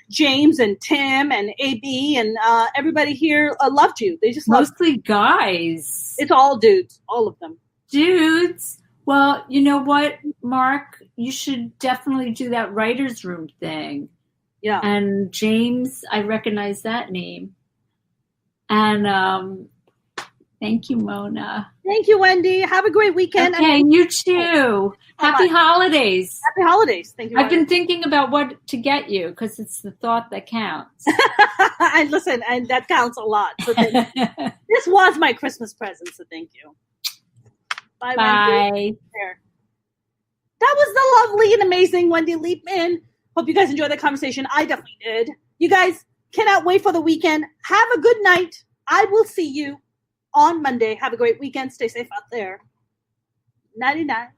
[SPEAKER 1] James and Tim and AB and everybody here loved you. They just loved
[SPEAKER 2] mostly guys.
[SPEAKER 1] It's all dudes, all of them.
[SPEAKER 2] Dudes. Well, you know what, Mark? You should definitely do that writer's room thing.
[SPEAKER 1] Yeah.
[SPEAKER 2] And James, I recognize that name. And thank you, Mona.
[SPEAKER 1] Thank you, Wendy. Have a great weekend.
[SPEAKER 2] Okay, you too. Happy holidays.
[SPEAKER 1] Happy holidays. Thank you.
[SPEAKER 2] I've been thinking about what to get you because it's the thought that counts.
[SPEAKER 1] And listen, and that counts a lot. So this was my Christmas present, so thank you. Bye. Wendy. That was the lovely and amazing Wendy Liebman. Hope you guys enjoyed the conversation. I definitely did. You guys cannot wait for the weekend. Have a good night. I will see you on Monday. Have a great weekend. Stay safe out there. 99.